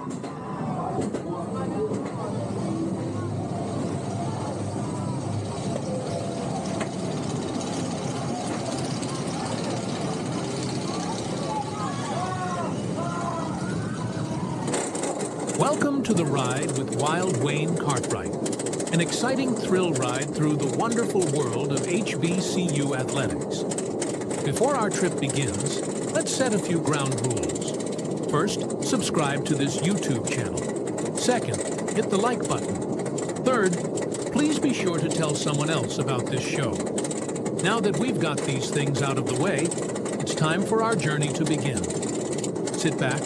Welcome to the ride with Wild Wayne Cartwright, an exciting thrill ride through the wonderful world of HBCU athletics. Before our trip begins, let's set a few ground rules. First, subscribe to this YouTube channel. Second, hit the like button. Third, please be sure to tell someone else about this show. Now that we've got these things out of the way, it's time for our journey to begin. Sit back,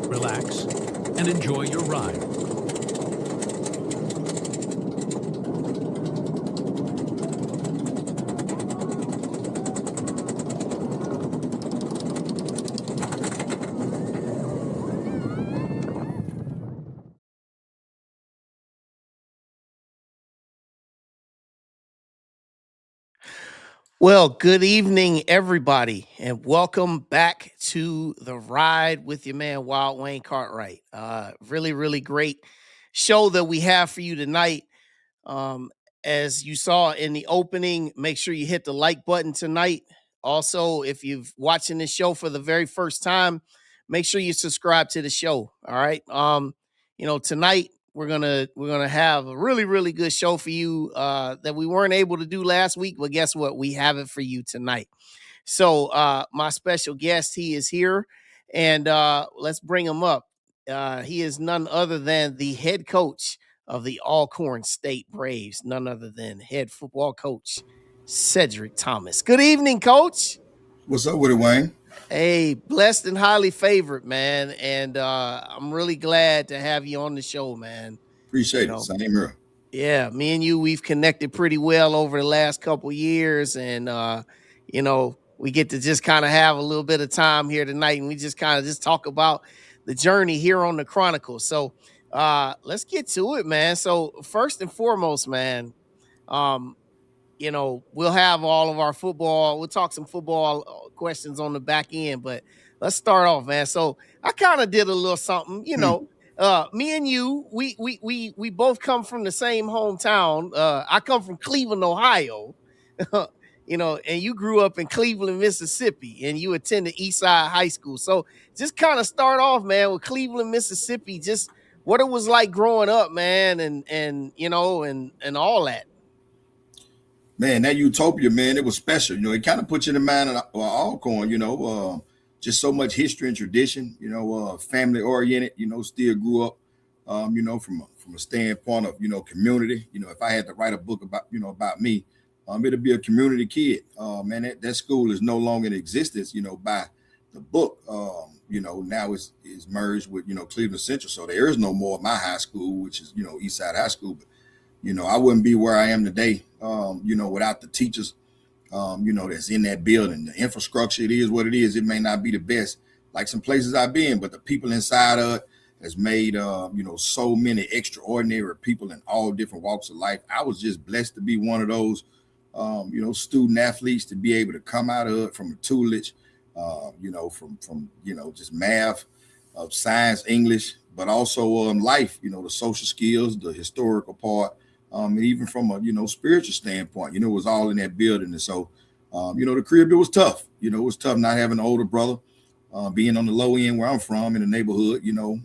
relax, and enjoy your ride. Well, good evening, everybody, and welcome back to the ride with your man, Wild Wayne Cartwright. Really great show that we have for you tonight. As you saw in the opening, make sure you hit the like button tonight. Also, if you're watching this show for the very first time, make sure you subscribe to the show. All right. Tonight we're gonna have a really good show for you that we weren't able to do last week, but guess what? We have it for you tonight. So my special guest, he is here, and let's bring him up. He is none other than the head coach of the Alcorn State Braves, none other than head football coach Cedric Thomas. Good evening, Coach. What's up with it, Wayne? Hey, blessed and highly favored, man. And I'm really glad to have you on the show, man. Appreciate it. Same here. Yeah, me and you, we've connected pretty well over the last couple years. And, we get to just kind of have a little bit of time here tonight. And we just kind of just talk about the journey here on the Chronicles. So let's get to it, man. So first and foremost, man, we'll have all of our football. We'll talk some football questions on the back end, but let's start off, man. So I kind of did a little something, me and you, we both come from the same hometown. I come from Cleveland, Ohio, and you grew up in Cleveland, Mississippi, and you attended Eastside High School. So just kind of start off, man, with Cleveland, Mississippi, just what it was like growing up, man, and all that. Man, that utopia, man, it was special. It kind of puts you in the mind of Alcorn, just so much history and tradition, family oriented, still grew up, from a standpoint of, community. If I had to write a book about me, it'd be a community kid. Man, that school is no longer in existence, by the book. Now it's merged with, Cleveland Central. So there is no more of my high school, which is, Eastside High School. But I wouldn't be where I am today, without the teachers, that's in that building. The infrastructure, it is what it is. It may not be the best, like some places I've been, but the people inside of it has made, so many extraordinary people in all different walks of life. I was just blessed to be one of those, student athletes, to be able to come out of it from a tutelage, from just math, science, English, but also life, the social skills, the historical part. And even from a, spiritual standpoint, it was all in that building. And so, the crib, it was tough. It was tough not having an older brother, being on the low end where I'm from in the neighborhood.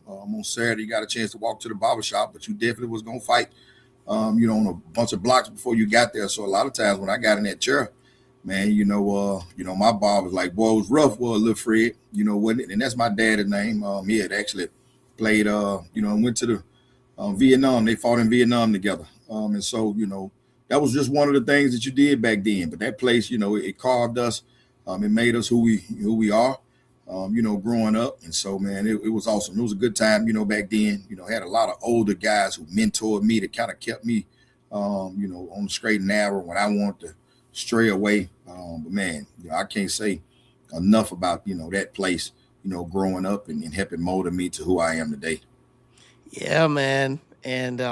On Saturday, you got a chance to walk to the barbershop, but you definitely was going to fight, on a bunch of blocks before you got there. So a lot of times when I got in that chair, man, my barber was like, boy, it was rough, little Fred, wasn't it? And that's my dad's name. He had actually played, went to the Vietnam. They fought in Vietnam together. And so, that was just one of the things that you did back then. But that place, it carved us. It made us who we are, growing up. And so, man, it was awesome. It was a good time, back then. Had a lot of older guys who mentored me, that kind of kept me, on the straight and narrow when I wanted to stray away. But man, I can't say enough about, that place, growing up and helping mold me to who I am today. Yeah, man. And,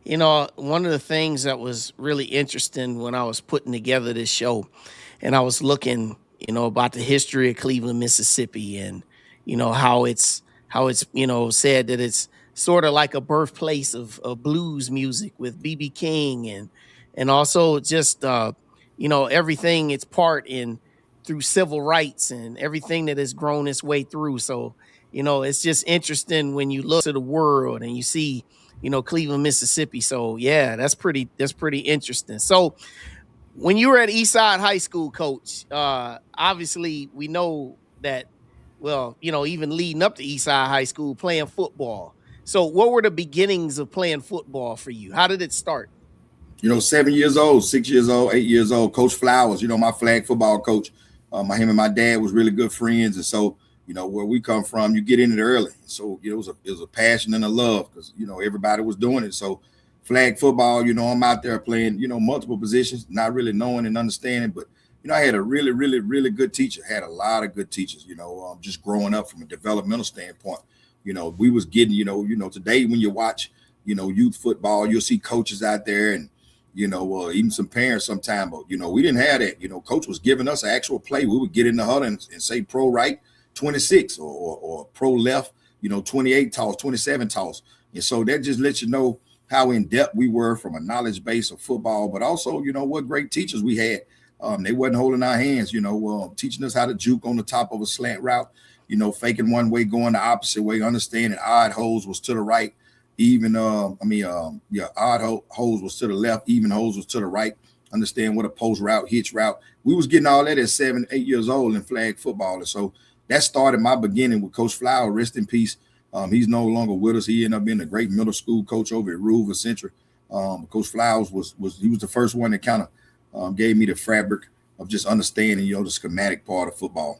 one of the things that was really interesting when I was putting together this show and I was looking, about the history of Cleveland, Mississippi, and, how it's how it's, said that it's sort of like a birthplace of blues music with BB King, and also just everything it's part in through civil rights and everything that has grown its way through. So, it's just interesting when you look to the world and you see, Cleveland, Mississippi. So yeah, that's pretty interesting. So when you were at Eastside High School, Coach, obviously we know that, well, even leading up to Eastside High School, playing football. So what were the beginnings of playing football for you? How did it start? 7 years old, 6 years old, 8 years old. Coach Flowers, my flag football coach. Him and my dad was really good friends, and so where we come from, you get in it early. So it was a passion and a love because everybody was doing it. So flag football, I'm out there playing multiple positions, not really knowing and understanding, but I had a really, really, really good teacher. Had a lot of good teachers. Just growing up from a developmental standpoint. We was getting today when you watch youth football, you'll see coaches out there and even some parents sometime, but we didn't have that. Coach was giving us an actual play. We would get in the huddle and say pro right 26 or pro left 28 toss, 27 toss, and so that just lets you know how in depth we were from a knowledge base of football, but also what great teachers we had. They wasn't holding our hands, teaching us how to juke on the top of a slant route, faking one way, going the opposite way, understanding odd holes was to the right. Even odd holes was to the left, even holes was to the right. Understand what a post route, hitch route. We was getting all that at 7, 8 years old in flag football. And so that started my beginning with Coach Flower, rest in peace. He's no longer with us. He ended up being a great middle school coach over at Ruva Central. Coach Flowers was the first one that kind of gave me the fabric of just understanding, the schematic part of football.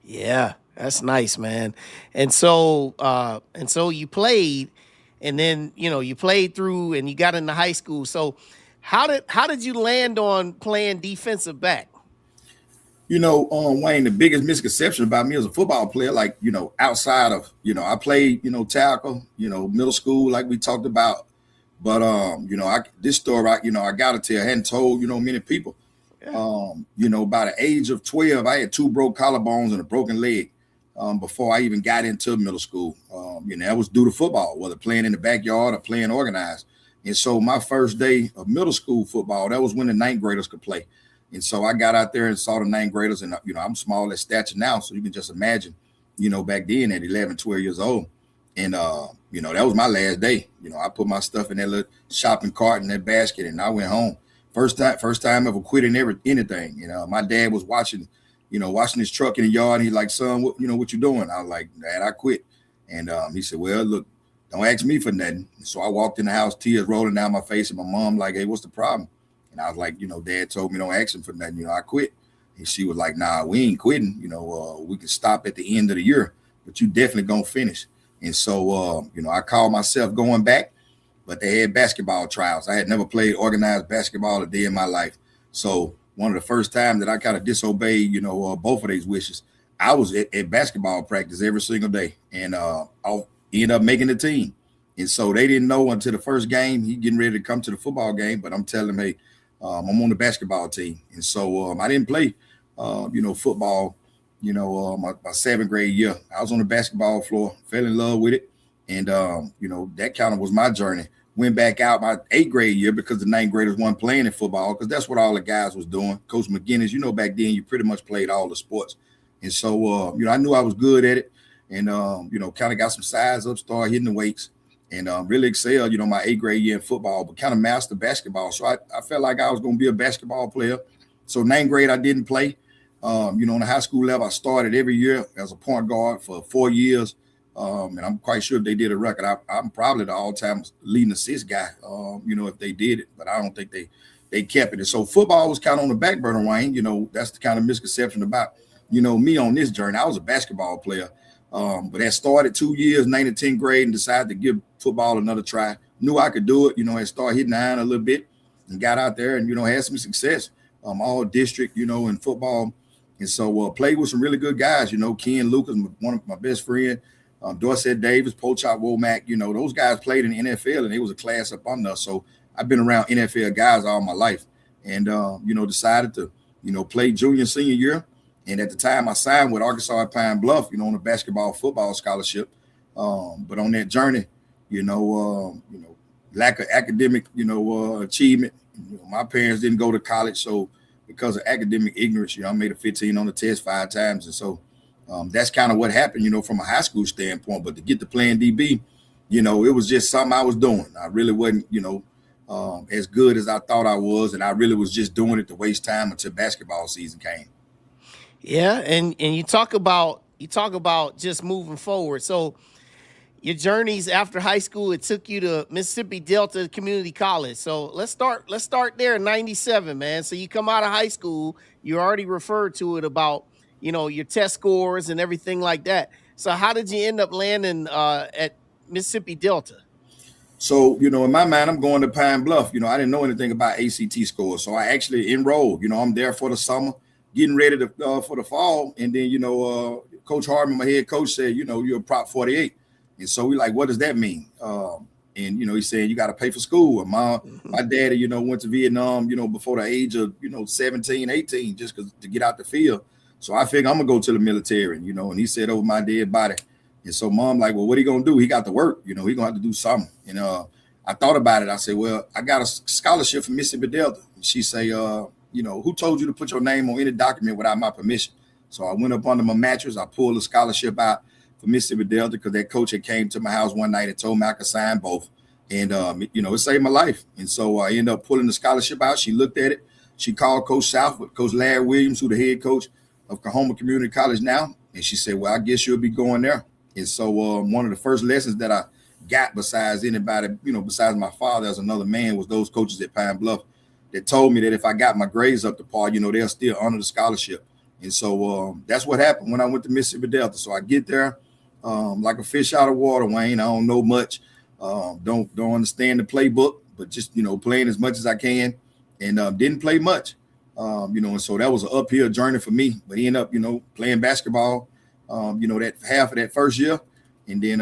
Yeah, that's nice, man. And so you played, and then you played through and you got into high school. So how did you land on playing defensive back? Wayne, the biggest misconception about me as a football player, like, outside of, I played, tackle, middle school, like we talked about. But, this story, I got to tell, I hadn't told, many people. Yeah. By the age of 12, I had 2 broke collarbones and a broken leg before I even got into middle school. That was due to football, whether playing in the backyard or playing organized. And so my first day of middle school football, that was when the 9th graders could play. And so I got out there and saw the 9th graders, and, I'm small at stature now. So you can just imagine, back then at 11, 12 years old. And, that was my last day. I put my stuff in that little shopping cart in that basket and I went home. First time ever quitting anything. My dad was watching his truck in the yard. And he's like, son, what you doing? I was like, Dad, I quit. And he said, well, look, don't ask me for nothing. And so I walked in the house, tears rolling down my face, and my mom like, hey, what's the problem? And I was like, Dad told me don't ask him for nothing. I quit. And she was like, nah, we ain't quitting. We can stop at the end of the year, but you definitely gonna finish. And so, I called myself going back, but they had basketball trials. I had never played organized basketball a day in my life. So one of the first times that I kind of disobeyed, both of these wishes, I was at basketball practice every single day, and I ended up making the team. And so they didn't know until the first game, he getting ready to come to the football game, but I'm telling him, hey, I'm on the basketball team. And so I didn't play, football, my 7th grade year. I was on the basketball floor, fell in love with it. And, that kind of was my journey. Went back out my 8th grade year because the 9th graders weren't playing in football, because that's what all the guys was doing. Coach McGinnis, back then you pretty much played all the sports. And so, I knew I was good at it, and, kind of got some size up, started hitting the weights, and really excelled, my 8th grade year in football, but kind of mastered basketball. So I felt like I was going to be a basketball player. So 9th grade, I didn't play. On the high school level, I started every year as a point guard for 4 years. And I'm quite sure if they did a record, I'm probably the all-time leading assist guy, if they did it, but I don't think they kept it. And so football was kind of on the back burner, Wayne. That's the kind of misconception about, me on this journey. I was a basketball player, but that started 2 years, 9th and 10th grade, and decided to give football another try. Knew I could do it, and started hitting the iron a little bit and got out there and, had some success, all district, in football. And so played with some really good guys, Ken Lucas, one of my best friends, Dorsett Davis, Pochop Womack, those guys played in the NFL and it was a class up under us. So I've been around NFL guys all my life, and, decided to, play junior and senior year. And at the time I signed with Arkansas at Pine Bluff, on a basketball football scholarship. But on that journey, lack of academic, achievement. My parents didn't go to college, so because of academic ignorance, I made a 15 on the test 5 times, and so that's kind of what happened, from a high school standpoint. But to get to playing DB, it was just something I was doing. I really wasn't, as good as I thought I was, and I really was just doing it to waste time until basketball season came. Yeah, and you talk about just moving forward. So your journeys after high school, it took you to Mississippi Delta Community College. So let's start there in 97, man. So you come out of high school, you already referred to it about, your test scores and everything like that. So how did you end up landing at Mississippi Delta? So, in my mind, I'm going to Pine Bluff. I didn't know anything about ACT scores. So I actually enrolled. I'm there for the summer, getting ready for the fall. And then, Coach Hardman, my head coach, said, you're a Prop 48. And so we like, what does that mean? And, he said, you got to pay for school. And my daddy, went to Vietnam, before the age of, 17, 18, just to get out the field. So I figured I'm going to go to the military, and he said over my dead body. And so Mom like, well, what are you going to do? He got to work, he going to have to do something. And I thought about it. I said, well, I got a scholarship from Mississippi Delta. And she say, who told you to put your name on any document without my permission? So I went up under my mattress. I pulled the scholarship out for Mississippi Delta because that coach had came to my house one night and told me I could sign both. And, it saved my life. And so I ended up pulling the scholarship out. She looked at it. She called Coach Southwood, Coach Larry Williams, who the head coach of Kahoma Community College now. And she said, well, I guess you'll be going there. And so one of the first lessons that I got besides anybody, besides my father as another man, was those coaches at Pine Bluff that told me that if I got my grades up to par, they'll still honor the scholarship. And so that's what happened when I went to Mississippi Delta. So I get there like a fish out of water, Wayne. I don't know much, don't understand the playbook, but just, playing as much as I can, and didn't play much, and so that was an uphill journey for me. But he ended up, playing basketball, that half of that first year. And then,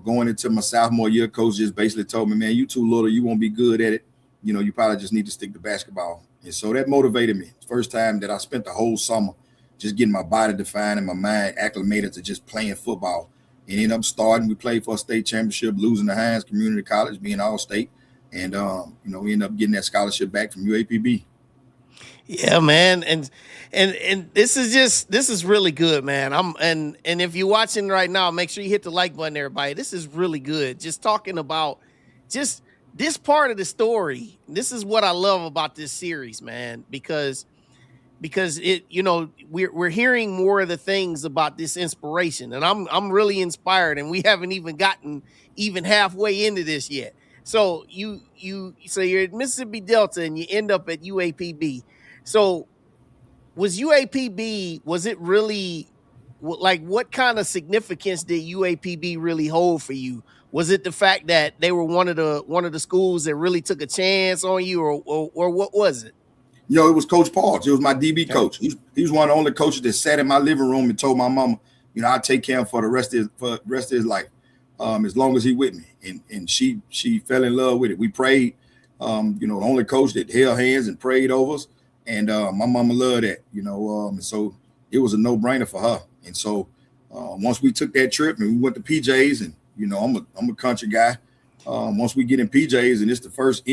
going into my sophomore year, coach just basically told me, man, you too little, you won't be good at it. You probably just need to stick to basketball. And so that motivated me. First time that I spent the whole summer just getting my body defined and my mind acclimated to just playing football. And ended up starting. We played for a state championship, losing to Hines Community College, being all state. And, we ended up getting that scholarship back from UAPB. Yeah, man. And this is really good, man. And if you're watching right now, make sure you hit the like button, everybody. This is really good. Just talking about just this part of the story. This is what I love about this series, man, because it, we're hearing more of the things about this inspiration, and I'm really inspired, and we haven't even gotten halfway into this yet. So you're at Mississippi Delta and you end up at UAPB. So was it really, like, what kind of significance did UAPB really hold for you? Was it the fact that they were one of the schools that really took a chance on you, or what was it? It was Coach Parks. It was my DB coach. He was one of the only coaches that sat in my living room and told my mama, I'll take care of him for the rest of his life, as long as he with me. And she fell in love with it. We prayed, the only coach that held hands and prayed over us. And my mama loved that, and so it was a no-brainer for her. And so once we took that trip and we went to PJ's, and I'm a country guy. Once we get in PJ's and it's the first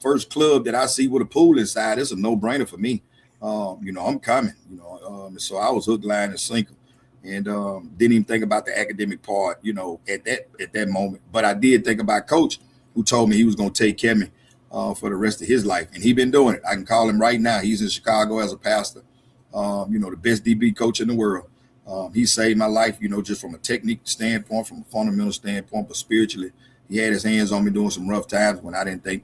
first club that I see with a pool inside, it's a no-brainer for me. I'm coming. So I was hook, line, and sinker, and didn't even think about the academic part, at that moment. But I did think about Coach, who told me he was going to take care of me for the rest of his life. And he's been doing it. I can call him right now. He's in Chicago as a pastor, the best DB coach in the world. He saved my life, just from a technique standpoint, from a fundamental standpoint, but spiritually, he had his hands on me during some rough times when I didn't think,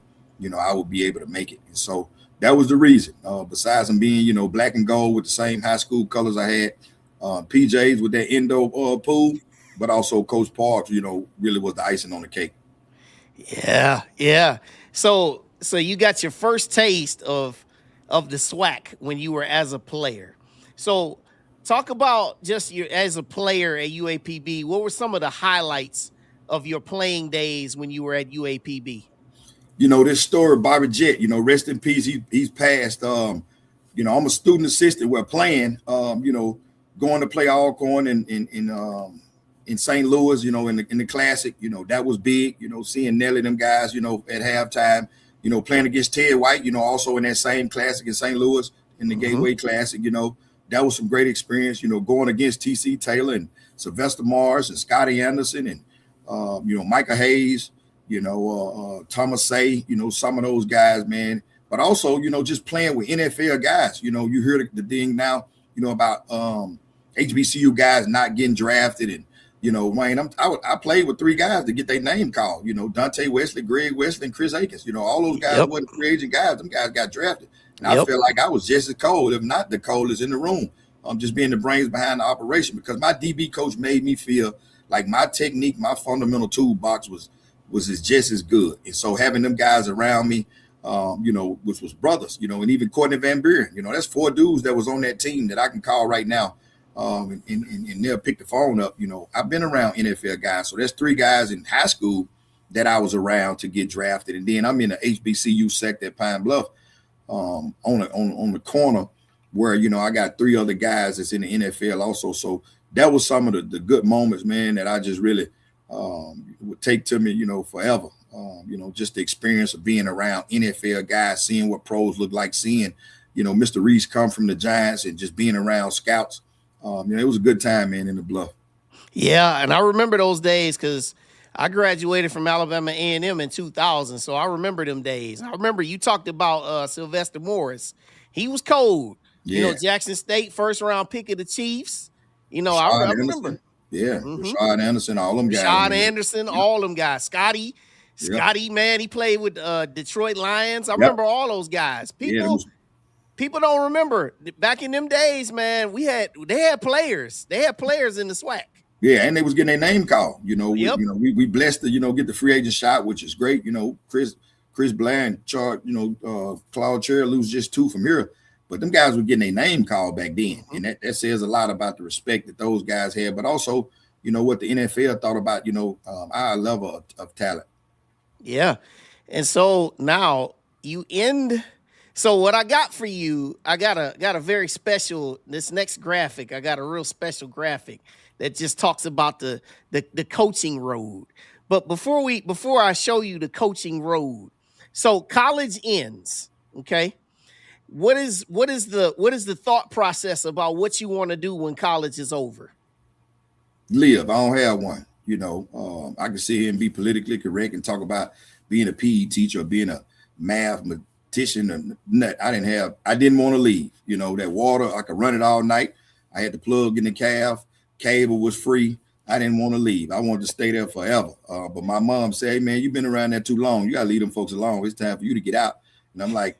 I would be able to make it. And so that was the reason. Besides him being, black and gold with the same high school colors I had, PJs with that indoor pool, but also Coach Parks, really was the icing on the cake. Yeah. So you got your first taste of the SWAC when you were as a player. So talk about just as a player at UAPB. What were some of the highlights of your playing days when you were at UAPB? This story, Bobby Jett, rest in peace. He's passed. I'm a student assistant. We're playing, going to play Alcorn in in St. Louis, you know, in the Classic, you know, that was big, you know, seeing Nelly, them guys, you know, at halftime, you know, playing against Ted White, you know, also in that same Classic in St. Louis, in the Gateway Classic, you know, that was some great experience, you know, going against T.C. Taylor and Sylvester Morris and Scotty Anderson and, you know, Micah Hayes, you know, Thomas Say, you know, some of those guys, man. But also, you know, just playing with NFL guys, you know, you hear the thing now, you know, about HBCU guys not getting drafted. And, you know, Wayne, I played with 3 guys to get their name called, you know, Dante Wesley, Greg Wesley, and Chris Akins. You know, all those guys wasn't free agent guys. Them guys got drafted. And I feel like I was just as cold, if not the coldest in the room. Just being the brains behind the operation, because my DB coach made me feel like my technique, my fundamental toolbox was just as good. And so having them guys around me, you know, which was brothers, you know, and even Courtney Van Buren, you know, that's 4 dudes that was on that team that I can call right now. And they'll pick the phone up. You know, I've been around NFL guys. So there's 3 guys in high school that I was around to get drafted. And then I'm in the HBCU sector at Pine Bluff, on the corner where, you know, I got 3 other guys that's in the NFL also. So that was some of the good moments, man, that I just really would take to me, you know, forever. You know, just the experience of being around NFL guys, seeing what pros look like, seeing, you know, Mr. Reese come from the Giants and just being around scouts. You know, it was a good time, man, in the Bluff. Yeah, and I remember those days because I graduated from Alabama A&M in 2000, so I remember them days. I remember you talked about Sylvester Morris. He was cold. Yeah. You know, Jackson State first-round pick of the Chiefs. You know, I remember. Yeah, Rashad Anderson, all them guys. Rashad Anderson, all them guys. Scotty, man, he played with Detroit Lions. I remember all those guys. People don't remember. Back in them days, man, they had players. They had players in the SWAC. Yeah, and they was getting their name called. You know, we blessed to, you know, get the free agent shot, which is great. You know, Chris Blair and Claude Cherry lose just 2 from here. But them guys were getting their name called back then. And that says a lot about the respect that those guys had, but also, you know, what the NFL thought about, you know, our level of talent. Yeah. And so now you end. So what I got for you, I got a very special, this next graphic, I got a real special graphic that just talks about the coaching road. But before I show you the coaching road, so college ends, okay? What is the thought process about what you want to do when college is over? Live. I don't have one. You know, I can sit here and be politically correct and talk about being a PE teacher or being a mathematician or nut. I didn't want to leave. You know, that water, I could run it all night. I had to plug in the calf. Cable was free. I didn't want to leave. I wanted to stay there forever. But my mom said, hey, man, you've been around there too long. You got to leave them folks alone. It's time for you to get out. And I'm like,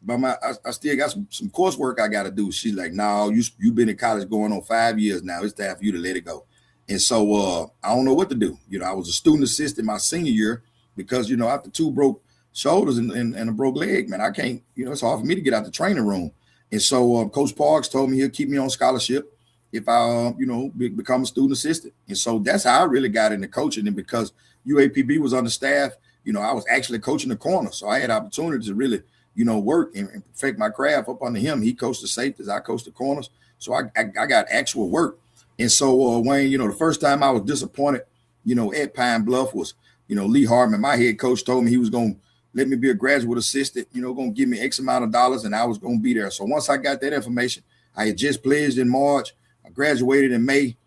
Mama, I still got some coursework I got to do. She's like, no, you've been in college going on 5 years now. It's time for you to let it go. And so I don't know what to do. You know, I was a student assistant my senior year because, you know, after 2 broke shoulders and a broke leg, man, I can't, you know, it's hard for me to get out the training room. And so Coach Parks told me he'll keep me on scholarship if I, you know, become a student assistant. And so that's how I really got into coaching. And because UAPB was on the staff, you know, I was actually coaching the corner. So I had opportunity to really, you know, work and perfect my craft up under him. He coached the safeties, I coached the corners. So I got actual work. And so, Wayne, you know, the first time I was disappointed, you know, at Pine Bluff was, you know, Lee Hartman, my head coach, told me he was going to let me be a graduate assistant, you know, going to give me X amount of dollars and I was going to be there. So once I got that information, I had just pledged in March. I graduated in May.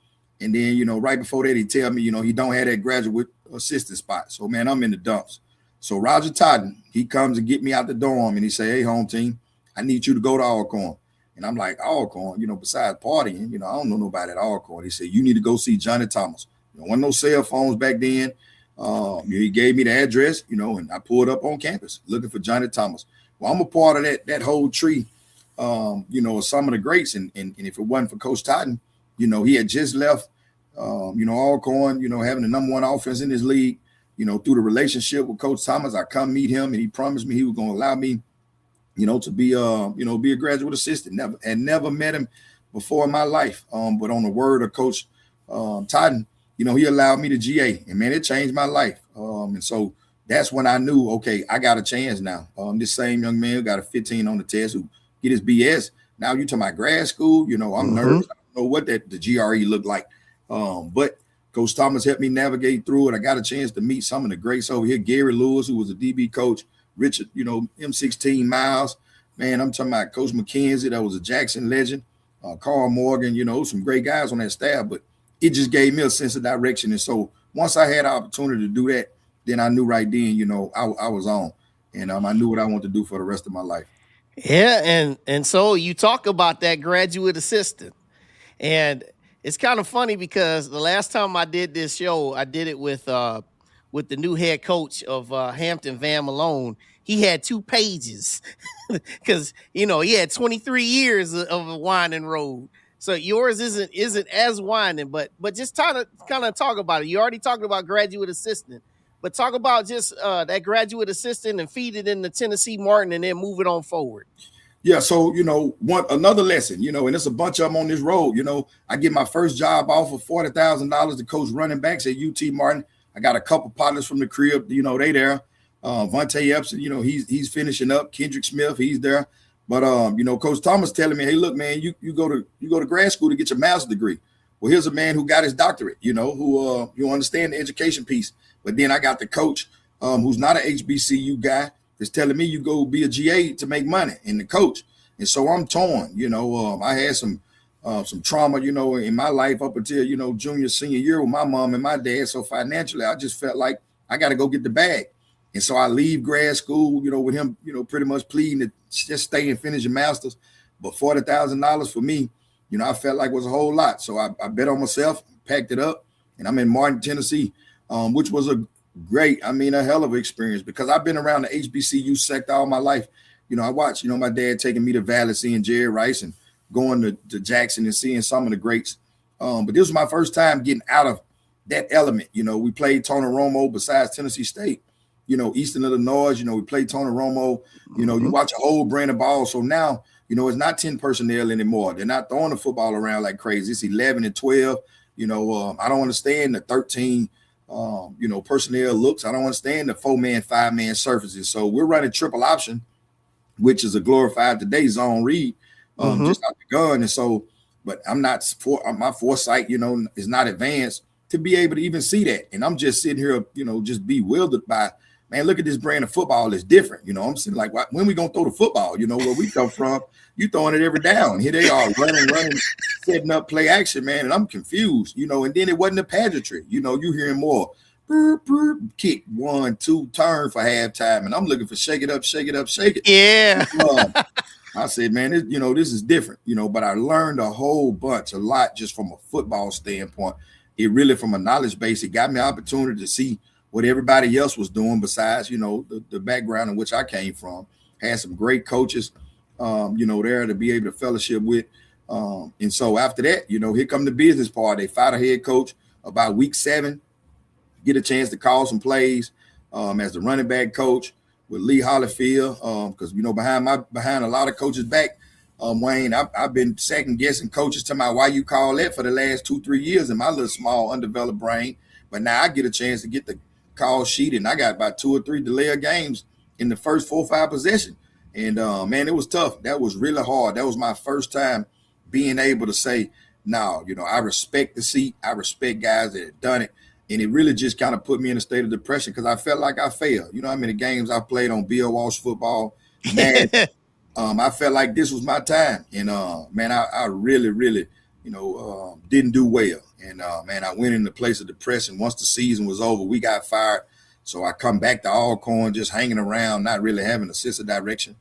And then, you know, right before that, he tell me, you know, he don't have that graduate assistant spot. So, man, I'm in the dumps. So Roger Totten, he comes and get me out the dorm and he say, hey, home team, I need you to go to Alcorn. And I'm like, Alcorn, you know, besides partying, you know, I don't know nobody at Alcorn. He said, you need to go see Johnny Thomas. There wasn't no cell phones back then. He gave me the address, you know, and I pulled up on campus looking for Johnny Thomas. Well, I'm a part of that whole tree, you know, some of the greats. And if it wasn't for Coach Totten, you know, he had just left, you know, Alcorn, you know, having the #1 offense in his league, you know, through the relationship with Coach Thomas. I come meet him and he promised me he was going to allow me, you know, to be, you know, be a graduate assistant. Never met him before in my life. But on the word of Coach Totten, you know, he allowed me to GA, and man, it changed my life. And so that's when I knew, okay, I got a chance now. This same young man who got a 15 on the test who get his BS. Now you talking about grad school, you know, I'm nervous. I don't know what the GRE looked like. But Coach Thomas helped me navigate through it. I got a chance to meet some of the greats over here. Gary Lewis, who was a DB coach, Richard, M16 Miles. Man, I'm talking about Coach McKenzie, that was a Jackson legend. Carl Morgan, some great guys on that staff, but it just gave me a sense of direction. And so once I had the opportunity to do that, then I knew right then, I was on. And I knew what I wanted to do for the rest of my life. Yeah, and so you talk about that graduate assistant. And it's kind of funny because the last time I did this show, I did it with the new head coach of Hampton, Van Malone. He had 2 pages because he had 23 years of a winding road. So yours isn't as winding, but just kind of talk about it. You already talked about graduate assistant, but talk about just that graduate assistant and feed it into Tennessee Martin and then move it on forward. Yeah, so another lesson, and it's a bunch of them on this road. I get my first job offer, $40,000 to coach running backs at UT Martin. I got a couple partners from the crib, they there. Vontae Epson, he's finishing up. Cedric Smith, he's there. But Coach Thomas telling me, hey, look, man, you go to grad school to get your master's degree. Well, here's a man who got his doctorate, who you understand the education piece. But then I got the coach who's not an HBCU guy. Is telling me you go be a GA to make money and the coach. And so I'm torn, I had some trauma, in my life up until, junior, senior year with my mom and my dad. So financially, I just felt like I got to go get the bag. And so I leave grad school, with him, pretty much pleading to just stay and finish your master's. But $40,000 for me, I felt like was a whole lot. So I bet on myself, packed it up, and I'm in Martin, Tennessee, which was a hell of an experience because I've been around the HBCU sector all my life. I watched, my dad taking me to Valley, seeing Jerry Rice and going to Jackson and seeing some of the greats. But this was my first time getting out of that element. We played Tony Romo besides Tennessee State, Eastern Illinois, we played Tony Romo, you watch a whole brand of ball. So now, it's not 10 personnel anymore. They're not throwing the football around like crazy. It's 11 and 12. I don't understand the 13 personnel looks. I don't understand the 4-man, 5-man surfaces. So we're running triple option, which is a glorified today zone read, just out the gun. And so, but I'm not my foresight, is not advanced to be able to even see that. And I'm just sitting here, just bewildered by, man, look at this brand of football is different. I'm sitting like, when we gonna throw the football? Where we come from, you throwing it every down. Here they are running, setting up play action, man. And I'm confused, and then it wasn't a pageantry. You hearing more kick 1, 2 turn for halftime. And I'm looking for shake it up, shake it up, shake it. Yeah. I said, man, this is different, but I learned a lot just from a football standpoint. It really, from a knowledge base, it got me an opportunity to see what everybody else was doing besides, the background in which I came from. Had some great coaches, there to be able to fellowship with. And so after that, here come the business part. They fired a head coach about week 7, get a chance to call some plays as the running back coach with Lee Hollifield. Because, behind a lot of coaches back, Wayne, I've been second guessing coaches to my why you call that for the last 2-3 years in my little small undeveloped brain. But now I get a chance to get the call sheet, and I got about 2 or 3 delay of games in the first 4 or 5 possessions. And man, it was tough. That was really hard. That was my first time being able to say, no, I respect the seat. I respect guys that have done it. And it really just kind of put me in a state of depression because I felt like I failed. How many games I played on Bill Walsh football? Man, I felt like this was my time. And, man, I really, really, didn't do well. And, man, I went in the place of depression. Once the season was over, we got fired. So I come back to Alcorn, just hanging around, not really having a sense of direction.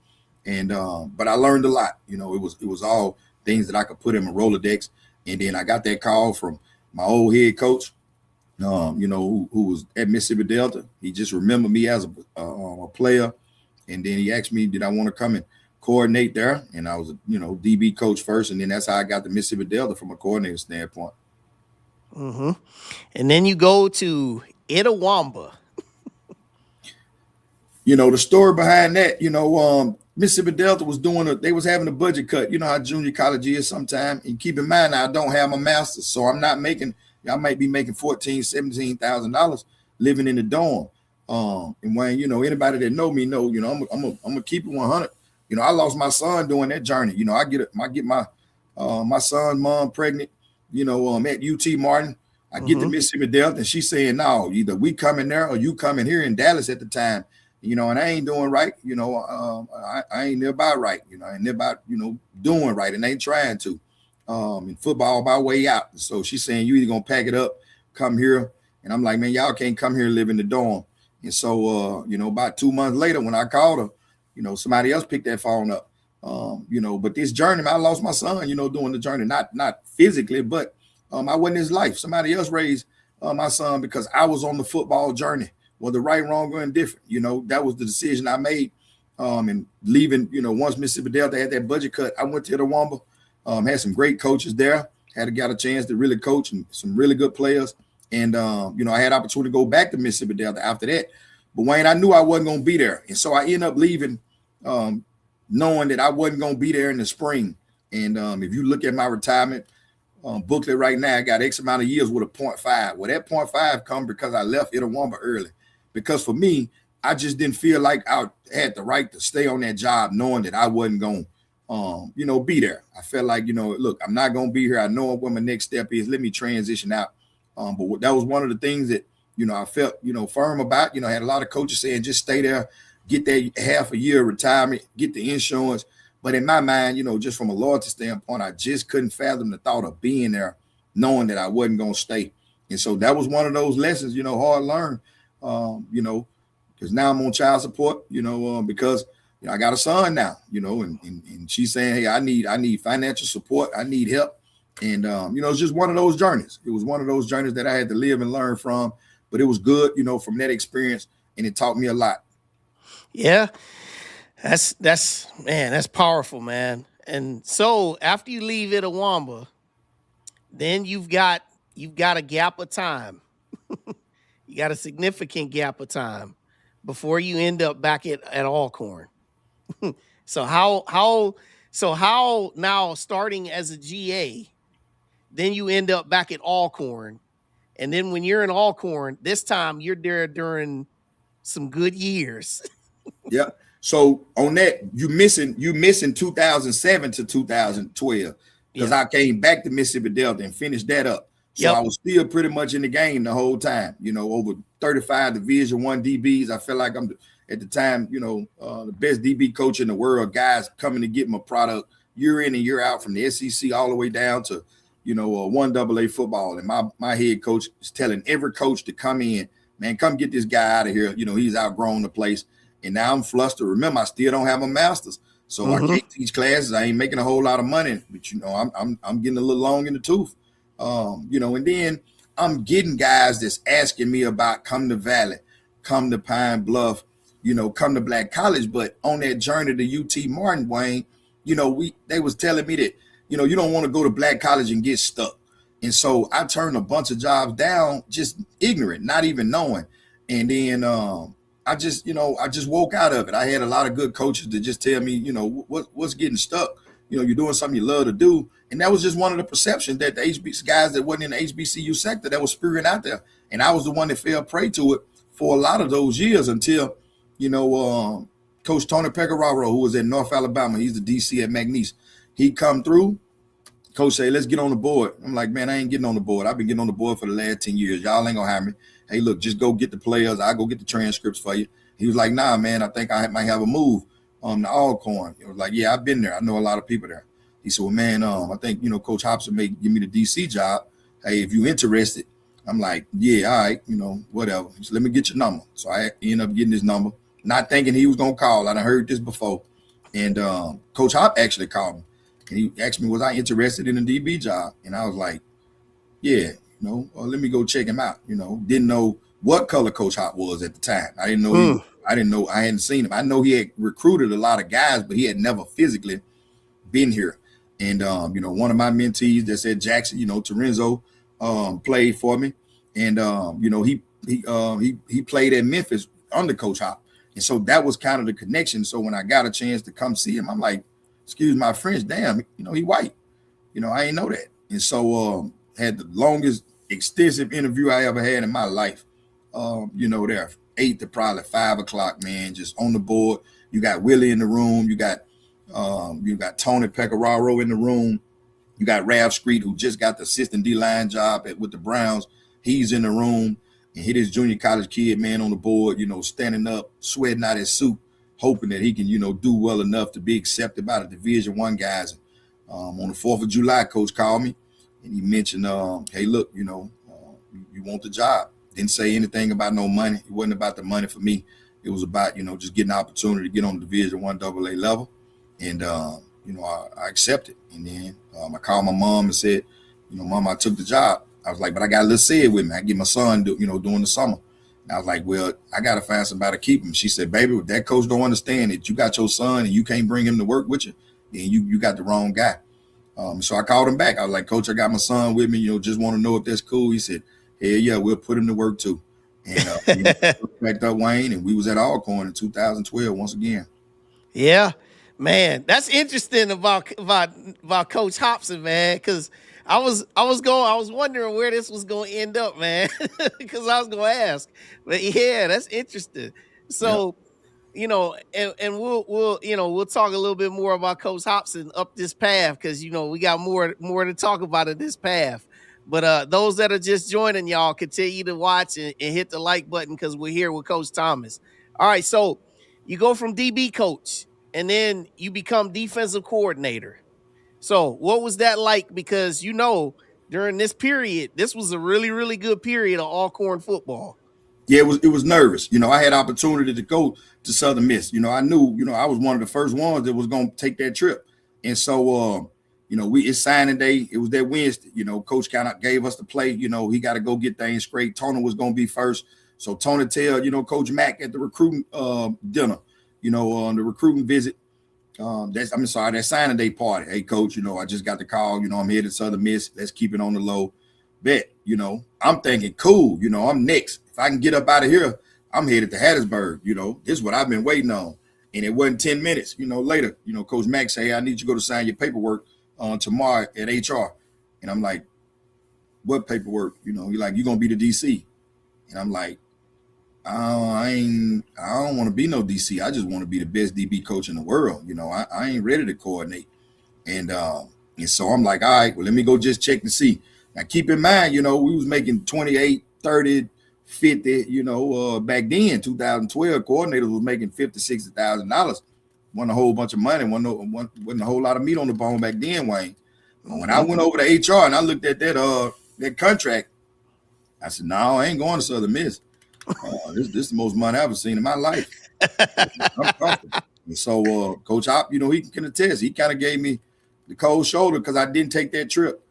And but I learned a lot. It was all things that I could put in my Rolodex. And then I got that call from my old head coach, who was at Mississippi Delta. He just remembered me as a player. And then he asked me, did I want to come and coordinate there? And I was, DB coach first. And then that's how I got to Mississippi Delta from a coordinator standpoint. Mm-hmm. And then you go to Itawamba. The story behind that, Mississippi Delta was they was having a budget cut. How junior college is sometimes. And keep in mind, I don't have my master's, so I'm not making, I might be making $14,000, $17,000 living in the dorm. And when, anybody that know me know, I'm gonna keep it 100. I lost my son during that journey. I get my son's mom pregnant, at UT Martin. I get to Mississippi Delta, and she's saying, no, either we coming there or you coming here in Dallas at the time, and I ain't doing right. I ain't nearby right. I ain't nearby, doing right, and ain't trying to. In football, my way out. So she's saying, you either gonna pack it up, come here, and I'm like, man, y'all can't come here and live in the dorm. And so, about 2 months later, when I called her, somebody else picked that phone up. But this journey, I lost my son, doing the journey, not physically, but I wasn't his life. Somebody else raised my son because I was on the football journey, whether right, wrong, or indifferent. That was the decision I made. And leaving, once Mississippi Delta had that budget cut, I went to Itawamba, had some great coaches there, got a chance to really coach and some really good players. And, I had opportunity to go back to Mississippi Delta after that. But Wayne, I knew I wasn't going to be there. And so I ended up leaving knowing that I wasn't going to be there in the spring. And if you look at my retirement booklet right now, I got X amount of years with a 0.5. Well, that 0.5 come because I left Itawamba early. Because for me, I just didn't feel like I had the right to stay on that job knowing that I wasn't going to, be there. I felt like, look, I'm not going to be here. I know what my next step is. Let me transition out. But that was one of the things that, I felt, firm about. I had a lot of coaches saying, just stay there, get that half a year of retirement, get the insurance. But in my mind, just from a loyalty standpoint, I just couldn't fathom the thought of being there, knowing that I wasn't going to stay. And so that was one of those lessons, hard learned, because now I'm on child support, because I got a son now, and she's saying, hey, I need financial support. I need help. And, it's just one of those journeys. It was one of those journeys that I had to live and learn from. But it was good, from that experience. And it taught me a lot. Yeah. That's powerful, man. And so after you leave Itawamba, then you've got a gap of time. You got a significant gap of time before you end up back at Alcorn. So how now starting as a GA, then you end up back at Alcorn. And then when you're in Alcorn, this time you're there during some good years. Yeah. So on that, you missing 2007 to 2012 because I came back to Mississippi Delta and finished that up. So I was still pretty much in the game the whole time, over 35 Division I DBs. I felt like I'm at the time, the best DB coach in the world, guys coming to get my product year in and year out from the SEC all the way down to, 1AA football. And my head coach is telling every coach to come in, man, come get this guy out of here. He's outgrown the place. And now I'm flustered. Remember, I still don't have a master's. So I can't teach classes. I ain't making a whole lot of money, but I'm getting a little long in the tooth. And then I'm getting guys that's asking me about come to Valley, come to Pine Bluff, come to Black College. But on that journey to UT Martin, Wayne, they was telling me that, you don't want to go to Black College and get stuck. And so I turned a bunch of jobs down, just ignorant, not even knowing. And then I just woke out of it. I had a lot of good coaches that just tell me, what's getting stuck. You're doing something you love to do. And that was just one of the perceptions that the HBCU guys that wasn't in the HBCU sector that was spewing out there. And I was the one that fell prey to it for a lot of those years until, Coach Tony Pecoraro, who was at North Alabama, he's the DC at McNeese. He come through, coach say, let's get on the board. I'm like, man, I ain't getting on the board. I've been getting on the board for the last 10 years. Y'all ain't gonna hire me. Hey, look, just go get the players. I'll go get the transcripts for you. He was like, nah, man, I think I might have a move to Alcorn. It was like, yeah, I've been there. I know a lot of people there. He said, well, man, I think, Coach Hobson may give me the DC job. Hey, if you interested. I'm like, yeah, all right, whatever. He said, let me get your number. So I ended up getting his number, not thinking he was going to call. I done heard this before. And Coach Hop actually called me. And he asked me, was I interested in a DB job? And I was like, yeah, let me go check him out. Didn't know what color Coach Hop was at the time. I didn't know. I hadn't seen him. I know he had recruited a lot of guys, but he had never physically been here. And, one of my mentees that's at Jackson, Torenzo, played for me. And, he played at Memphis under Coach Hop. And so that was kind of the connection. So when I got a chance to come see him, I'm like, excuse my French, damn, he white. I ain't know that. And so had the longest extensive interview I ever had in my life. There 8 to probably 5 o'clock, man, just on the board. You got Willie in the room. You got Tony Pecoraro in the room. You got Rav Street, who just got the assistant D-line job with the Browns. He's in the room and hit his junior college kid, man, on the board, standing up, sweating out his suit, hoping that he can, do well enough to be accepted by the Division I guys. On the 4th of July, coach called me and he mentioned, hey, look, you want the job. Didn't say anything about no money. It wasn't about the money for me. It was about, just getting an opportunity to get on the Division I AA level. And, I accepted. And then I called my mom and said, Mom, I took the job. I was like, but I got a little Sid with me. I get my son, during the summer. And I was like, well, I got to find somebody to keep him. She said, baby, if that coach don't understand that you got your son and you can't bring him to work with you, then you got the wrong guy. So I called him back. I was like, Coach, I got my son with me. Just want to know if that's cool. He said, hell yeah, we'll put him to work too. And backed up Wayne, and we was at Alcorn in 2012 once again. Yeah, man, that's interesting about Coach Hobson, man, because I was wondering where this was going to end up, man, because I was going to ask. But yeah, that's interesting. So, and we'll talk a little bit more about Coach Hobson up this path, because we got more to talk about in this path. But those that are just joining, y'all, continue to watch and hit the like button, because we're here with Coach Thomas. All right, so you go from DB coach and then you become defensive coordinator. So what was that like? Because, during this period, this was a really, really good period of Alcorn football. Yeah, it was nervous. I had opportunity to go to Southern Miss. I knew, I was one of the first ones that was going to take that trip. And so, it's signing day. It was that Wednesday. Coach kind of gave us the play. He got to go get things straight. Tony was going to be first. So Tony tell, Coach Mack at the recruiting dinner, on the recruiting visit. That signing day party. Hey, Coach, I just got the call. I'm here to Southern Miss. Let's keep it on the low. Bet, I'm thinking, cool. I'm next. If I can get up out of here, I'm headed to Hattiesburg. This is what I've been waiting on. And it wasn't 10 minutes, later, Coach Mack say, hey, I need you to go to sign your paperwork tomorrow at HR. And I'm like, what paperwork? He's like, you're going to be the DC. And I'm like, I don't want to be no DC. I just want to be the best DB coach in the world. I ain't ready to coordinate. And so I'm like, all right, well, let me go just check to see. Now, keep in mind, we was making 28, 30, 50, back then, 2012, coordinators was making $50,000, $60,000. Wasn't a whole bunch of money. Wasn't a whole lot of meat on the bone back then, Wayne. When I went over to HR and I looked at that contract, I said, no, I ain't going to Southern Miss. This is the most money I've ever seen in my life. I'm comfortable. And so Coach Hop, he can attest. He kind of gave me the cold shoulder because I didn't take that trip.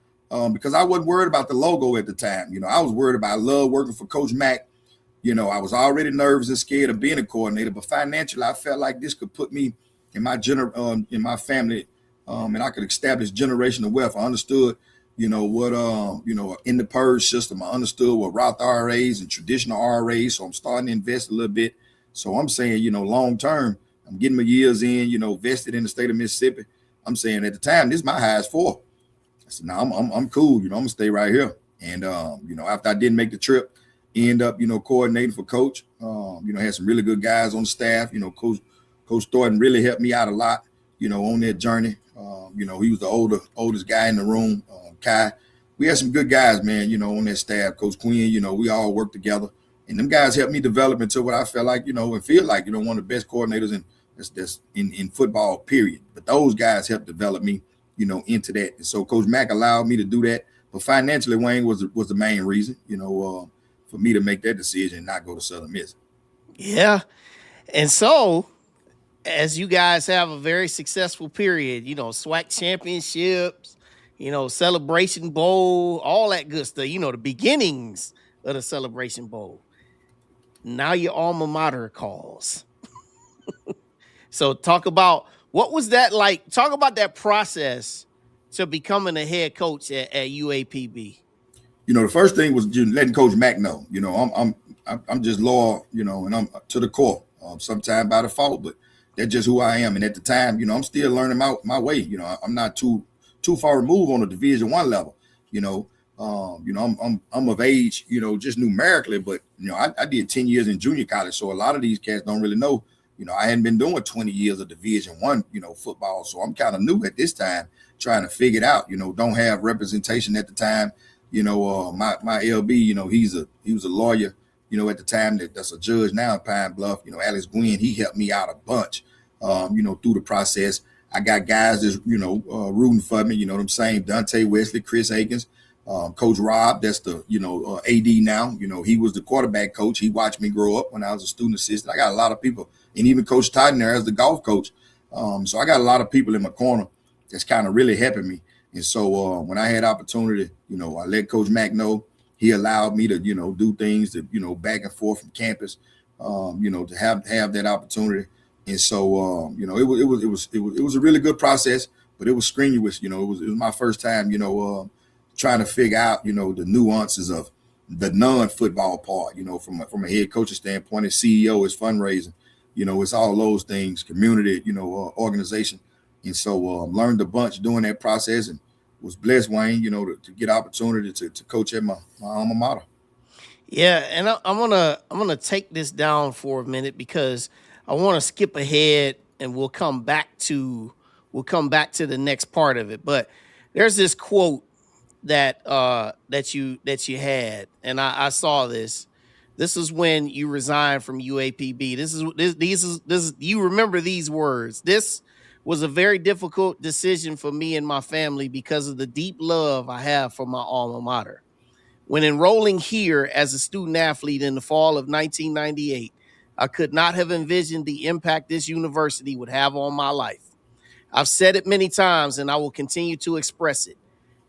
Because I wasn't worried about the logo at the time. I was worried about love working for Coach Mack. I was already nervous and scared of being a coordinator, but financially, I felt like this could put me in my family, and I could establish generational wealth. I understood, what in the PERS system. I understood what Roth RAs and traditional RAs. So I'm starting to invest a little bit. So I'm saying, long term, I'm getting my years in, vested in the state of Mississippi. I'm saying at the time, this is my highest four. I said, no, I'm cool. I'm gonna stay right here. And after I didn't make the trip, end up, coordinating for Coach. Had some really good guys on the staff. Coach Thornton really helped me out a lot, on that journey. He was the oldest guy in the room. Kai, we had some good guys, man. On that staff. Coach Quinn, we all worked together, and them guys helped me develop into what I felt like, and feel like, one of the best coordinators that's in football, period. But those guys helped develop me, into that. And so Coach Mack allowed me to do that. But financially, Wayne was the main reason, for me to make that decision and not go to Southern Miss. Yeah. And so, as you guys have a very successful period, SWAC championships, Celebration Bowl, all that good stuff, the beginnings of the Celebration Bowl. Now your alma mater calls. So talk about, what was that like? Talk about that process to becoming a head coach at UAPB. The first thing was letting Coach Mack know, I'm just loyal, and I'm to the core, sometimes by default, but that's just who I am. And at the time, I'm still learning my way. I'm not too far removed on the Division I level. I'm of age, just numerically, but I did 10 years in junior college, so a lot of these cats don't really know. I hadn't been doing 20 years of Division I, football, so I'm kind of new at this time, trying to figure it out. Don't have representation at the time. My LB, he was a lawyer, at the time that's a judge now in Pine Bluff. Alex Gwynn, he helped me out a bunch, through the process. I got guys that's, rooting for me, them same Dante Wesley, Chris Akins, Coach Rob, that's the, AD now. He was the quarterback coach. He watched me grow up when I was a student assistant. I got a lot of people, and even Coach Totten there as the golf coach. So I got a lot of people in my corner that's kind of really helping me. And so when I had opportunity, I let Coach Mack know. He allowed me to, do things that, back and forth from campus, to have that opportunity. And so, it was a really good process, but it was strenuous. It was my first time, trying to figure out, the nuances of the non-football part, from a head coaching standpoint, as CEO, as fundraising, it's all those things, community, organization. And so learned a bunch doing that process, and was blessed, Wayne, to get opportunity to coach at my alma mater. Yeah, and I'm gonna take this down for a minute because I want to skip ahead and we'll come back to the next part of it. But there's this quote that you had, and I saw this. This is when you resigned from UAPB. This you remember these words. This was a very difficult decision for me and my family because of the deep love I have for my alma mater. When enrolling here as a student athlete in the fall of 1998, I could not have envisioned the impact this university would have on my life. I've said it many times and I will continue to express it.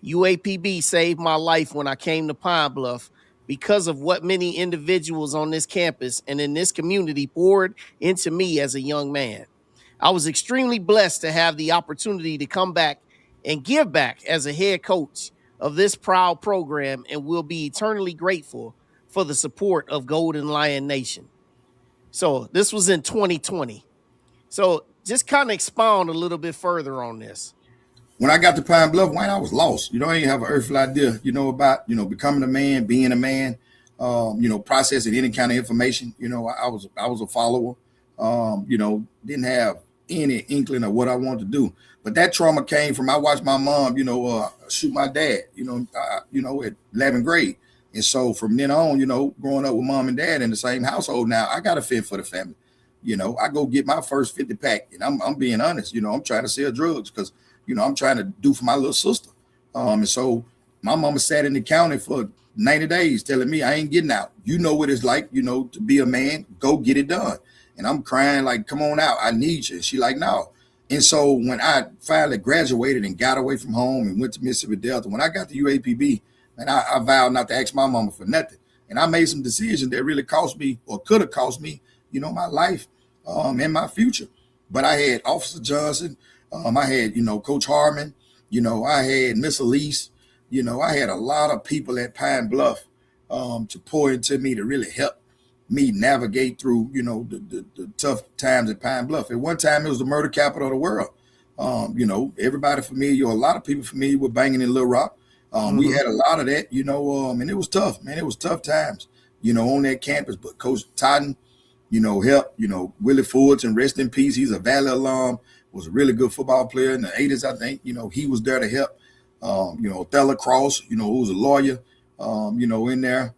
UAPB saved my life when I came to Pine Bluff because of what many individuals on this campus and in this community poured into me as a young man. I was extremely blessed to have the opportunity to come back and give back as a head coach of this proud program, and will be eternally grateful for the support of Golden Lion Nation. So this was in 2020. So just kind of expound a little bit further on this. When I got to Pine Bluff, Wayne, I was lost. I didn't have an earthly idea, about, becoming a man, being a man, processing any kind of information. I was a follower, didn't have any inkling of what I wanted to do. But that trauma came from, I watched my mom, shoot my dad, at 11th grade. And so from then on, growing up with mom and dad in the same household, now I got to fend for the family. I go get my first 50 pack, and I'm being honest, I'm trying to sell drugs because, I'm trying to do for my little sister. And so my mama sat in the county for 90 days telling me I ain't getting out. You know what it's like, to be a man, go get it done. And I'm crying like, come on out, I need you. And she like, no. And so when I finally graduated and got away from home and went to Mississippi Delta, when I got to UAPB, and I vowed not to ask my mama for nothing. And I made some decisions that really cost me, or could have cost me, my life and my future. But I had Officer Johnson, I had, Coach Harmon, I had Miss Elise, I had a lot of people at Pine Bluff to pour into me to really help me navigate through, the tough times at Pine Bluff. At one time, it was the murder capital of the world. Everybody familiar, a lot of people familiar with banging in Little Rock. We had a lot of that, and it was tough, man. It was tough times, on that campus. But Coach Totten, helped, Willie Fords, and rest in peace. He's a Valley alum, was a really good football player in the 80s, I think. He was there to help. Othello Cross, who was a lawyer, in there.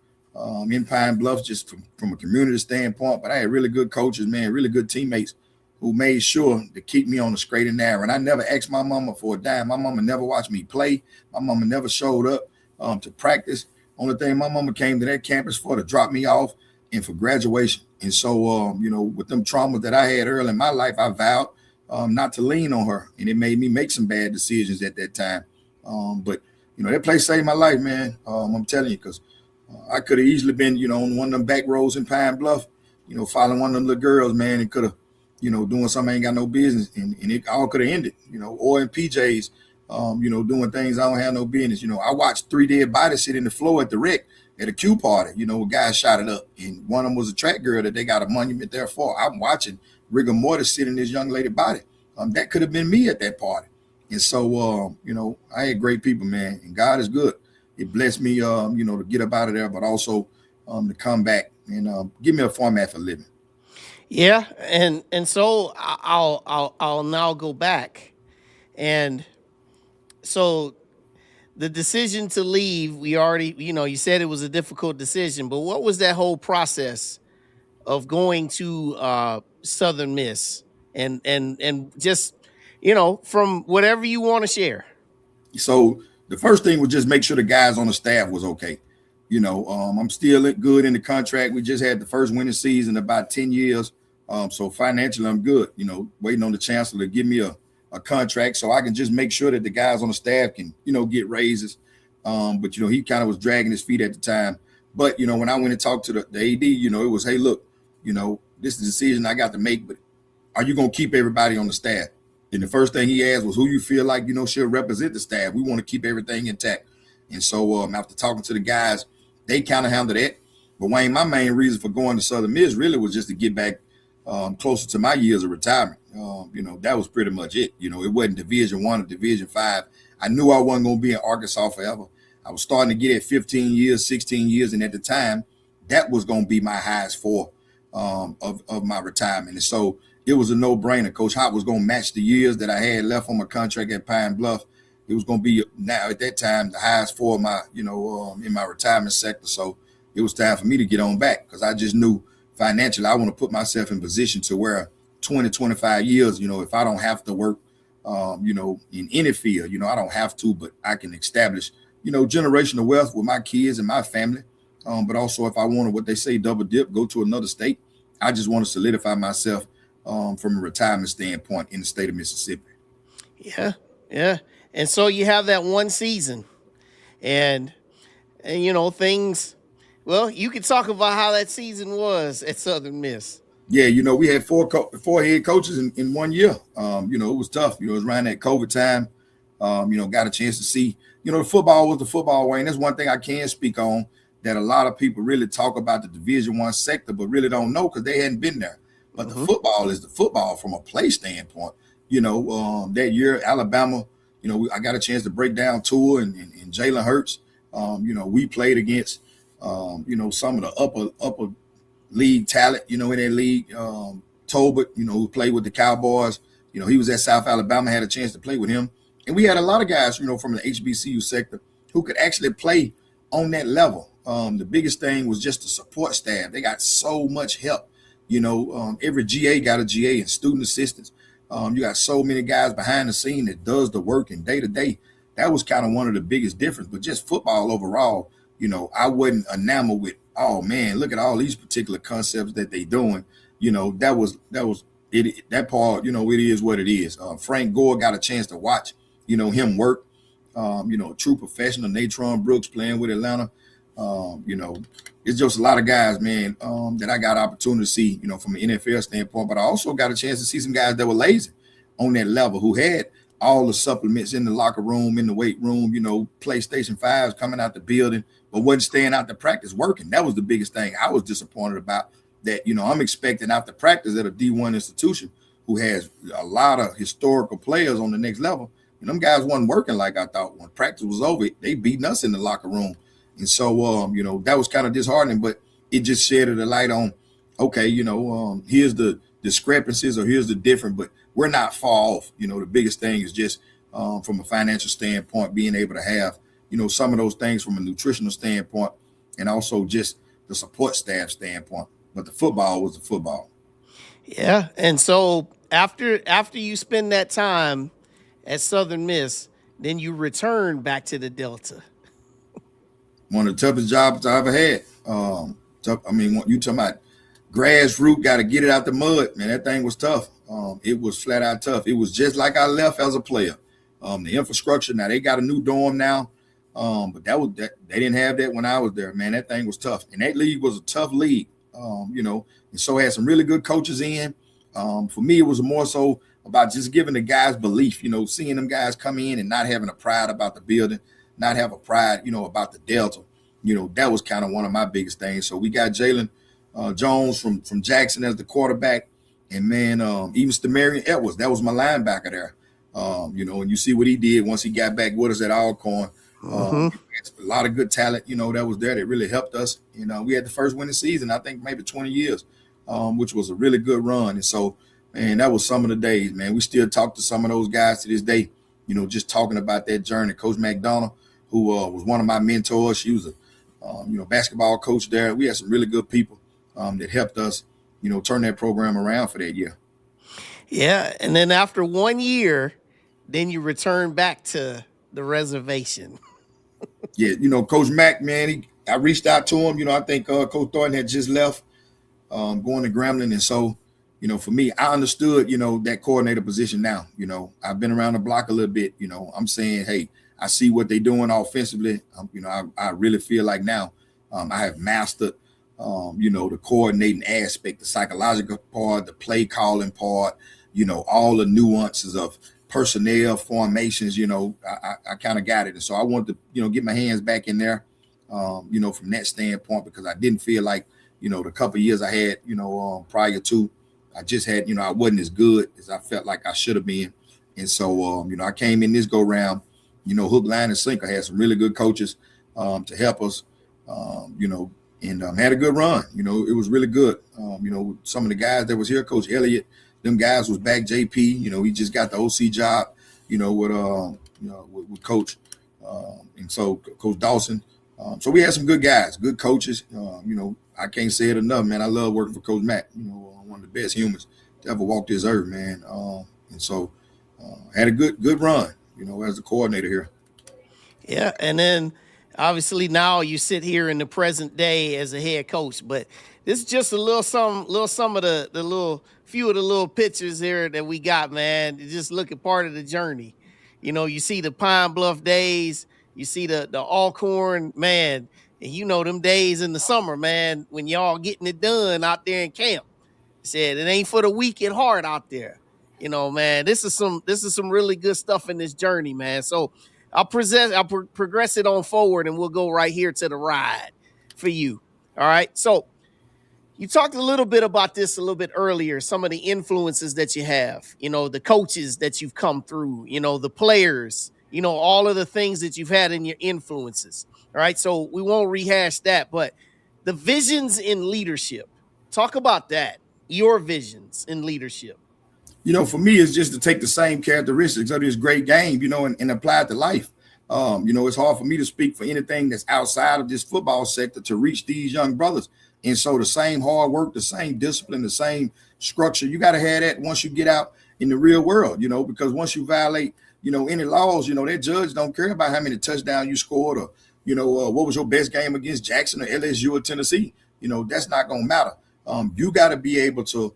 In Pine Bluff, just from a community standpoint. But I had really good coaches, man, really good teammates who made sure to keep me on the straight and narrow. And I never asked my mama for a dime. My mama never watched me play. My mama never showed up to practice. Only thing my mama came to that campus for to drop me off and for graduation. And so, with them traumas that I had early in my life, I vowed not to lean on her. And it made me make some bad decisions at that time. But that place saved my life, man. I'm telling you, because I could have easily been, on one of them back roads in Pine Bluff, following one of them little girls, man, and could have, doing something I ain't got no business. And it all could have ended, or in PJs, doing things I don't have no business. I watched 3 dead bodies sit in the floor at the rec at a Q party, a guy shot it up. And one of them was a track girl that they got a monument there for. I'm watching rigor mortis sit in this young lady body. That could have been me at that party. And so, I had great people, man, and God is good. It blessed me, to get up out of there, but also to come back and give me a format for living. Yeah, and so I'll now go back, and so the decision to leave, we already, you said it was a difficult decision, but what was that whole process of going to Southern Miss and just, from whatever you want to share? So the first thing was just make sure the guys on the staff was okay. I'm still good in the contract. We just had the first winning season in about 10 years. So financially, I'm good, waiting on the chancellor to give me a contract so I can just make sure that the guys on the staff can, get raises. But, he kind of was dragging his feet at the time. But, when I went and talked to the AD, it was, hey, look, this is a decision I got to make, but are you going to keep everybody on the staff? And the first thing he asked was who you feel like, should represent the staff. We want to keep everything intact. And so after talking to the guys, they kind of handled that. But Wayne, my main reason for going to Southern Miss really was just to get back closer to my years of retirement. That was pretty much it. It wasn't Division I or Division V. I knew I wasn't going to be in Arkansas forever. I was starting to get at 15 years, 16 years. And at the time, that was going to be my highest for of my retirement. And so it was a no-brainer. Coach Hott was going to match the years that I had left on my contract at Pine Bluff. It was going to be now at that time the highest for my, in my retirement sector. So it was time for me to get on back because I just knew financially I want to put myself in position to where 20, 25 years, if I don't have to work, in any field, I don't have to, but I can establish, generational wealth with my kids and my family. But also if I want to, what they say, double dip, go to another state, I just want to solidify myself from a retirement standpoint in the state of Mississippi. Yeah. And so you have that one season and things, well, you can talk about how that season was at Southern Miss. Yeah, we had four head coaches in 1 year. It was tough. It was around that COVID time. Got a chance to see, the football was the football, Wayne. That's one thing I can speak on that a lot of people really talk about the Division I sector, but really don't know because they hadn't been there. But the football is the football from a play standpoint. That year, Alabama, I got a chance to break down Tua and Jalen Hurts. We played against, some of the upper league talent, in that league. Tolbert, who played with the Cowboys. He was at South Alabama, had a chance to play with him. And we had a lot of guys, from the HBCU sector who could actually play on that level. The biggest thing was just the support staff. They got so much help. Every GA got a GA and student assistants. You got so many guys behind the scene that does the work and day to day. That was kind of one of the biggest difference. But just football overall, I wasn't enamored with, oh man, look at all these particular concepts that they doing. That was it. That part, it is what it is. Frank Gore got a chance to watch, him work. A true professional. Natron Brooks playing with Atlanta. It's just a lot of guys, man, that I got opportunity to see, from an NFL standpoint. But I also got a chance to see some guys that were lazy on that level who had all the supplements in the locker room, in the weight room, PlayStation 5s coming out the building, but wasn't staying out to practice working. That was the biggest thing I was disappointed about. That, I'm expecting after practice at a D1 institution who has a lot of historical players on the next level. And them guys wasn't working like I thought. When practice was over, they beating us in the locker room. And so, that was kind of disheartening, but it just shedded a light on, okay, here's the discrepancies or here's the difference, but we're not far off. The biggest thing is just from a financial standpoint, being able to have, some of those things from a nutritional standpoint and also just the support staff standpoint. But the football was the football. Yeah. And so after you spend that time at Southern Miss, then you return back to the Delta. One of the toughest jobs I ever had. You talking about grassroots, got to get it out the mud, man. That thing was tough. It was flat out tough. It was just like I left as a player. The infrastructure, now they got a new dorm now, but they didn't have that when I was there, man. That thing was tough, and that league was a tough league, and so had some really good coaches in. For me, it was more so about just giving the guys belief, seeing them guys come in and not having a pride about the building, not have a pride, about the Delta. That was kind of one of my biggest things. So we got Jalen Jones from Jackson as the quarterback. And, man, even Stamarian Edwards, that was my linebacker there. And you see what he did once he got back with us at Alcorn. A lot of good talent, that was there that really helped us. We had the first winning season, I think maybe 20 years, which was a really good run. And so, man, that was some of the days, man. We still talk to some of those guys to this day, just talking about that journey. Coach McDonough, who was one of my mentors. She was a basketball coach there. We had some really good people that helped us, turn that program around for that year. Yeah, and then after 1 year, then you return back to the reservation. Yeah, Coach Mack, man, I reached out to him. I think Coach Thornton had just left, going to Grambling, and so, for me, I understood, that coordinator position now. I've been around the block a little bit. I'm saying, hey, I see what they're doing offensively. I really feel like now I have mastered, the coordinating aspect, the psychological part, the play calling part, all the nuances of personnel formations. I kind of got it. And so I wanted to, get my hands back in there, from that standpoint, because I didn't feel like, the couple of years I had, prior to, I just had, I wasn't as good as I felt like I should have been. And so, I came in this go round, hook, line, and sinker. I had some really good coaches to help us, and had a good run. It was really good. Some of the guys that was here, Coach Elliott, them guys was back. JP, he just got the OC job, with Coach, and so Coach Dawson. So we had some good guys, good coaches. I can't say it enough, man. I love working for Coach Mack. One of the best humans to ever walk this earth, man. And so had a good run, as a coordinator here. Yeah, and then obviously now you sit here in the present day as a head coach, but this is just a some of the little few of the little pictures here that we got, man. Just look at part of the journey. You see the Pine Bluff days, you see the Alcorn, man, and them days in the summer, man, when y'all getting it done out there in camp. Said it ain't for the weak at heart out there. Man, this is some really good stuff in this journey, man. So I'll progress it on forward, and we'll go right here to the ride for you. All right. So you talked a little bit about this a little bit earlier, some of the influences that you have, the coaches that you've come through, the players, all of the things that you've had in your influences. All right. So we won't rehash that, but the visions in leadership, talk about that, your visions in leadership. For me, it's just to take the same characteristics of this great game, and apply it to life. It's hard for me to speak for anything that's outside of this football sector to reach these young brothers. And so the same hard work, the same discipline, the same structure, you got to have that once you get out in the real world, because once you violate, any laws, that judge don't care about how many touchdowns you scored or, what was your best game against Jackson or LSU or Tennessee. That's not going to matter. You got to be able to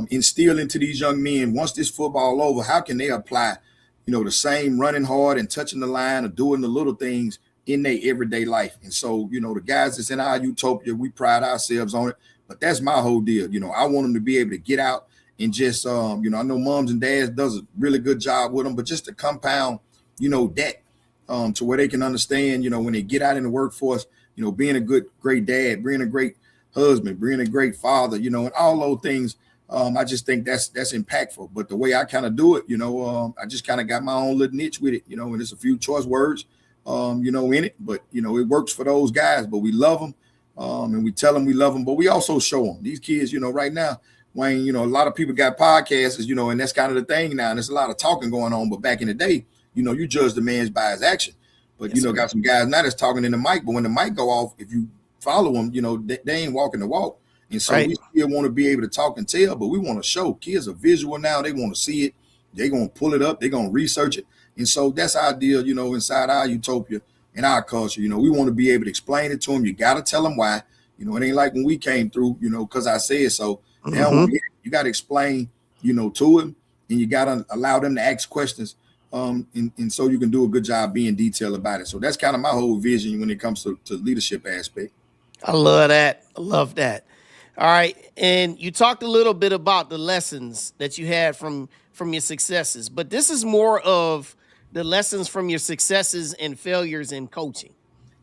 instill into these young men, once this football over, how can they apply, the same running hard and touching the line or doing the little things in their everyday life. And so, the guys that's in our utopia, we pride ourselves on it, but that's my whole deal. I want them to be able to get out and just, I know moms and dads does a really good job with them, but just to compound, that to where they can understand, when they get out in the workforce, being a great dad, being a great husband, being a great father, and all those things. I just think that's impactful. But the way I kind of do it, I just kind of got my own little niche with it, and there's a few choice words, in it. But, it works for those guys. But we love them, and we tell them we love them. But we also show them. These kids, right now, Wayne, a lot of people got podcasts, and that's kind of the thing now. And there's a lot of talking going on. But back in the day, you judge the man by his action. But, yes, got some guys now that's talking in the mic. But when the mic go off, if you follow them, they ain't walking the walk. And so we still want to be able to talk and tell, but we want to show. Kids are visual now. They want to see it. They're going to pull it up. They're going to research it. And so that's our deal, inside our utopia and our culture. We want to be able to explain it to them. You got to tell them why. It ain't like when we came through, because I said so. Mm-hmm. Now you got to explain, to them, and you got to allow them to ask questions. And so you can do a good job being detailed about it. So that's kind of my whole vision when it comes to leadership aspect. I love that. I love that. All right. And you talked a little bit about the lessons that you had from your successes, but this is more of the lessons from your successes and failures in coaching.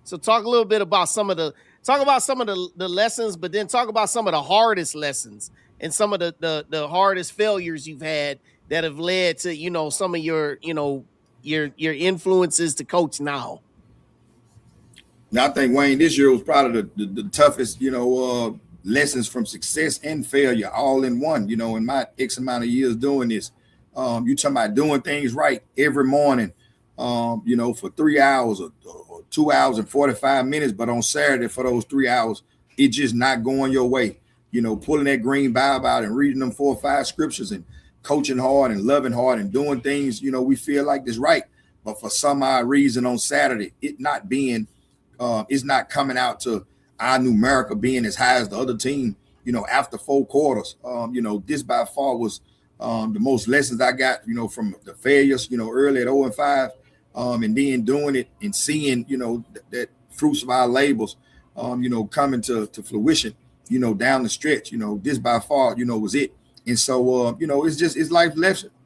So talk a little bit about some of the lessons, but then talk about some of the hardest lessons and some of the hardest failures you've had that have led to, some of your influences to coach now. Now, I think, Wayne, this year was probably the toughest, lessons from success and failure all in one, in my X amount of years doing this. You talking about doing things right every morning, for 3 hours or 2 hours and 45 minutes, but on Saturday for those 3 hours, it's just not going your way. Pulling that green Bible out and reading them 4 or 5 scriptures and coaching hard and loving hard and doing things, we feel like it's right. But for some odd reason on Saturday, it not being, it's not coming out to our numerical being as high as the other team, after 4 quarters. This by far was the most lessons I got, from the failures, early at 0-5, and then doing it and seeing, that fruits of our labels, coming to fruition, down the stretch. This by far, was it. And so, it's life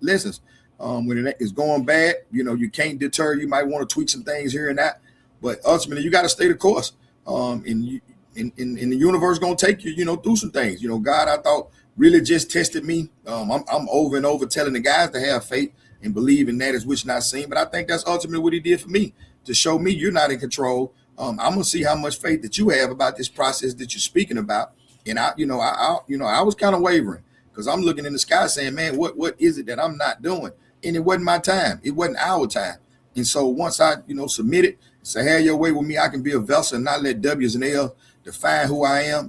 lessons. When it's going bad, you can't deter. You might want to tweak some things here and that, but ultimately you got to stay the course. And the universe going to take you, through some things. God, I thought, really just tested me. I'm over and over telling the guys to have faith and believe in that is which not seen. But I think that's ultimately what he did for me, to show me you're not in control. I'm gonna see how much faith that you have about this process that you're speaking about. And I was kind of wavering, because I'm looking in the sky saying, man, what is it that I'm not doing? And it wasn't my time. It wasn't our time. And so once I, submitted, say, have your way with me, I can be a vessel and not let W's and L's define who I am,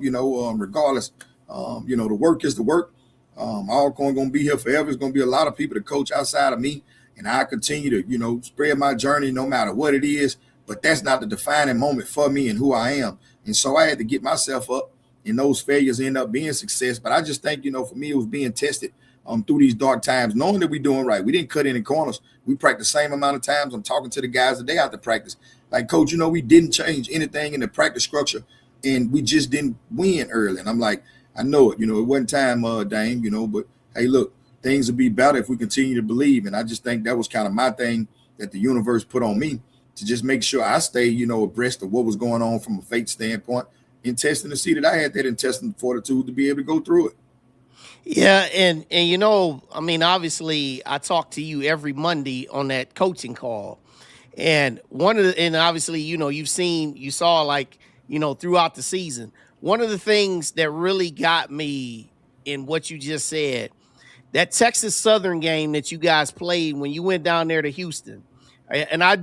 regardless. The work is the work. Alcorn going to be here forever. There's going to be a lot of people to coach outside of me. And I continue to, spread my journey no matter what it is. But that's not the defining moment for me and who I am. And so I had to get myself up, and those failures end up being success. But I just think, for me, it was being tested through these dark times, knowing that we're doing right. We didn't cut any corners. We practiced the same amount of times. I'm talking to the guys the day after practice. Like, Coach, we didn't change anything in the practice structure, and we just didn't win early. And I'm like, I know it. It wasn't time, Dame, but hey, look, things will be better if we continue to believe. And I just think that was kind of my thing that the universe put on me, to just make sure I stay, abreast of what was going on from a faith standpoint, and testing to see that I had that intestinal fortitude to be able to go through it. Yeah, and obviously I talk to you every Monday on that coaching call. And obviously, you saw like, throughout the season, one of the things that really got me in what you just said, that Texas Southern game that you guys played when you went down there to Houston. And I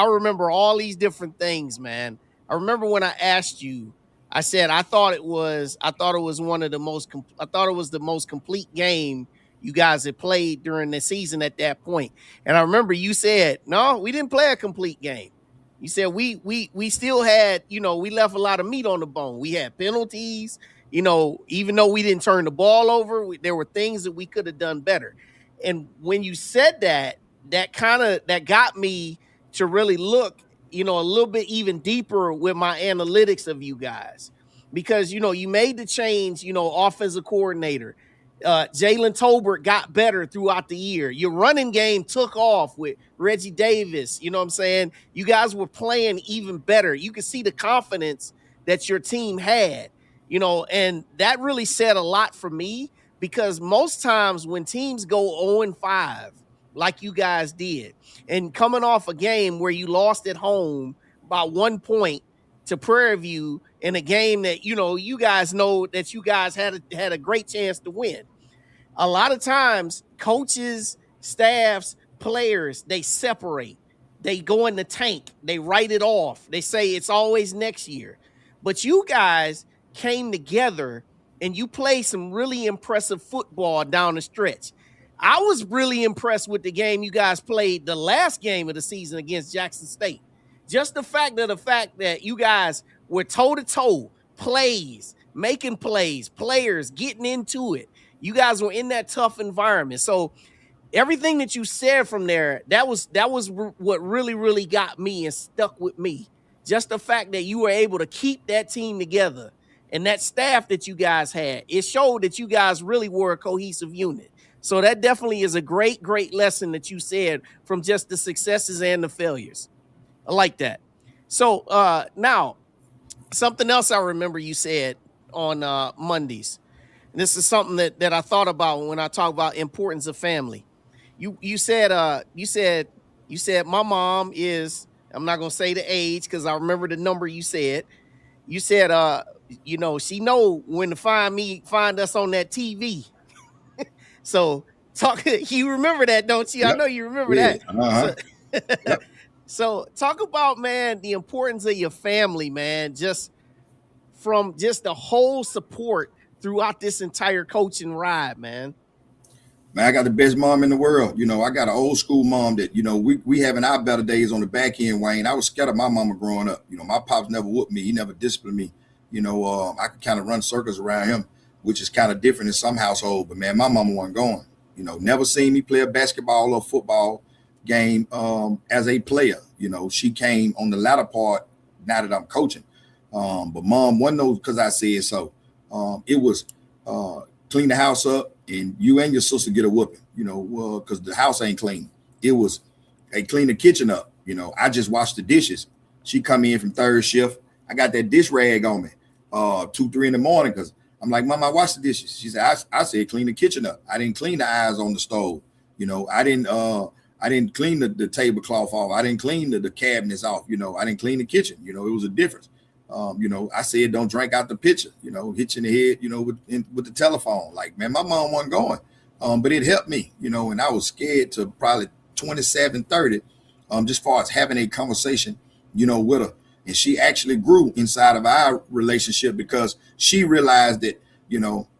remember all these different things, man. I remember when I asked you, I said, I thought it was the most complete game you guys had played during the season at that point. And I remember you said, no, we didn't play a complete game. You said we still had, we left a lot of meat on the bone. We had penalties, even though we didn't turn the ball over, there were things that we could have done better. And when you said that got me to really look, a little bit even deeper with my analytics of you guys, because, you made the change, offensive coordinator. Jalen Tolbert got better throughout the year. Your running game took off with Reggie Davis. You know what I'm saying? You guys were playing even better. You could see the confidence that your team had, and that really said a lot for me, because most times when teams go 0-5, like you guys did, and coming off a game where you lost at home by 1 point to Prairie View in a game that, you guys know that you guys had a great chance to win. A lot of times coaches, staffs, players, they separate. They go in the tank. They write it off. They say it's always next year. But you guys came together and you played some really impressive football down the stretch. I was really impressed with the game you guys played, the last game of the season against Jackson State. Just the fact that you guys were toe-to-toe, plays, making plays, players getting into it. You guys were in that tough environment. So everything that you said from there, that was what really, really got me and stuck with me. Just the fact that you were able to keep that team together and that staff that you guys had, it showed that you guys really were a cohesive unit. So that definitely is a great, great lesson that you said from just the successes and the failures. I like that. So now, something else I remember you said on Mondays. And this is something that I thought about when I talk about importance of family. You said my mom is, I'm not gonna say the age because I remember the number you said. You said she know when to find us on that TV. So you remember that, don't you? Yep. I know you remember Yeah. that. Uh-huh. So, Yep. So talk about, man, the importance of your family, man, just from just the whole support throughout this entire coaching ride, man. Man, I got the best mom in the world. I got an old school mom that, we having our better days on the back end, Wayne. I was scared of my mama growing up. My pops never whooped me. He never disciplined me. I could kind of run circles around him, which is kind of different in some household. But, man, my mama wasn't going. Never seen me play a basketball or football game as a player. She came on the latter part now that I'm coaching. But mom wasn't those because I said so. It was clean the house up, and you and your sister get a whooping, because the house ain't clean. It was, hey, clean the kitchen up. I just washed the dishes. She come in from third shift. I got that dish rag on me 2, 3 in the morning because I'm like, Mom, I washed the dishes. She said, I said, clean the kitchen up. I didn't clean the eyes on the stove. I didn't clean the tablecloth off. I didn't clean the cabinets off. I didn't clean the kitchen. It was a difference. I said, don't drink out the pitcher, hit you in the head, with the telephone. Like, man, my mom wasn't going, but it helped me, and I was scared to probably 27, 30, just far as having a conversation, with her. And she actually grew inside of our relationship because she realized that,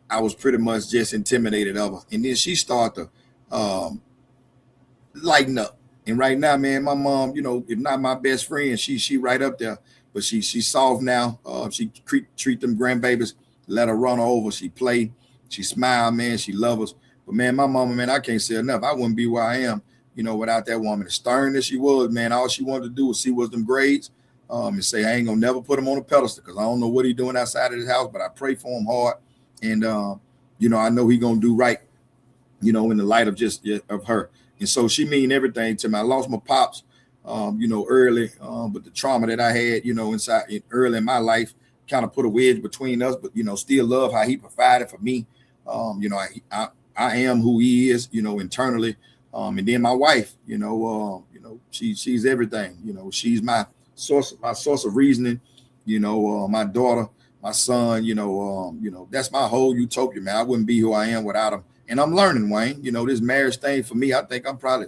I was pretty much just intimidated of her. And then she started to lighten up. And right now, man, my mom, if not my best friend, she right up there. But she's soft now. She treat them grandbabies, let her run over. She play, she smile, man. She love us. But man, my mama, man, I can't say enough. I wouldn't be where I am, without that woman. As stern as she was, man, all she wanted to do was see was them grades, and say I ain't gonna never put him on a pedestal because I don't know what he doing outside of his house, but I pray for him hard, and I know he gonna do right, in the light of just of her. And so she mean everything to me. I lost my pops, early, but the trauma that I had, inside early in my life kind of put a wedge between us, but, still love how he provided for me. I am who he is, internally. And then my wife, she's everything, she's my source of reasoning, my daughter, my son, that's my whole utopia, man. I wouldn't be who I am without him. And I'm learning, Wayne, this marriage thing for me, I think I'm probably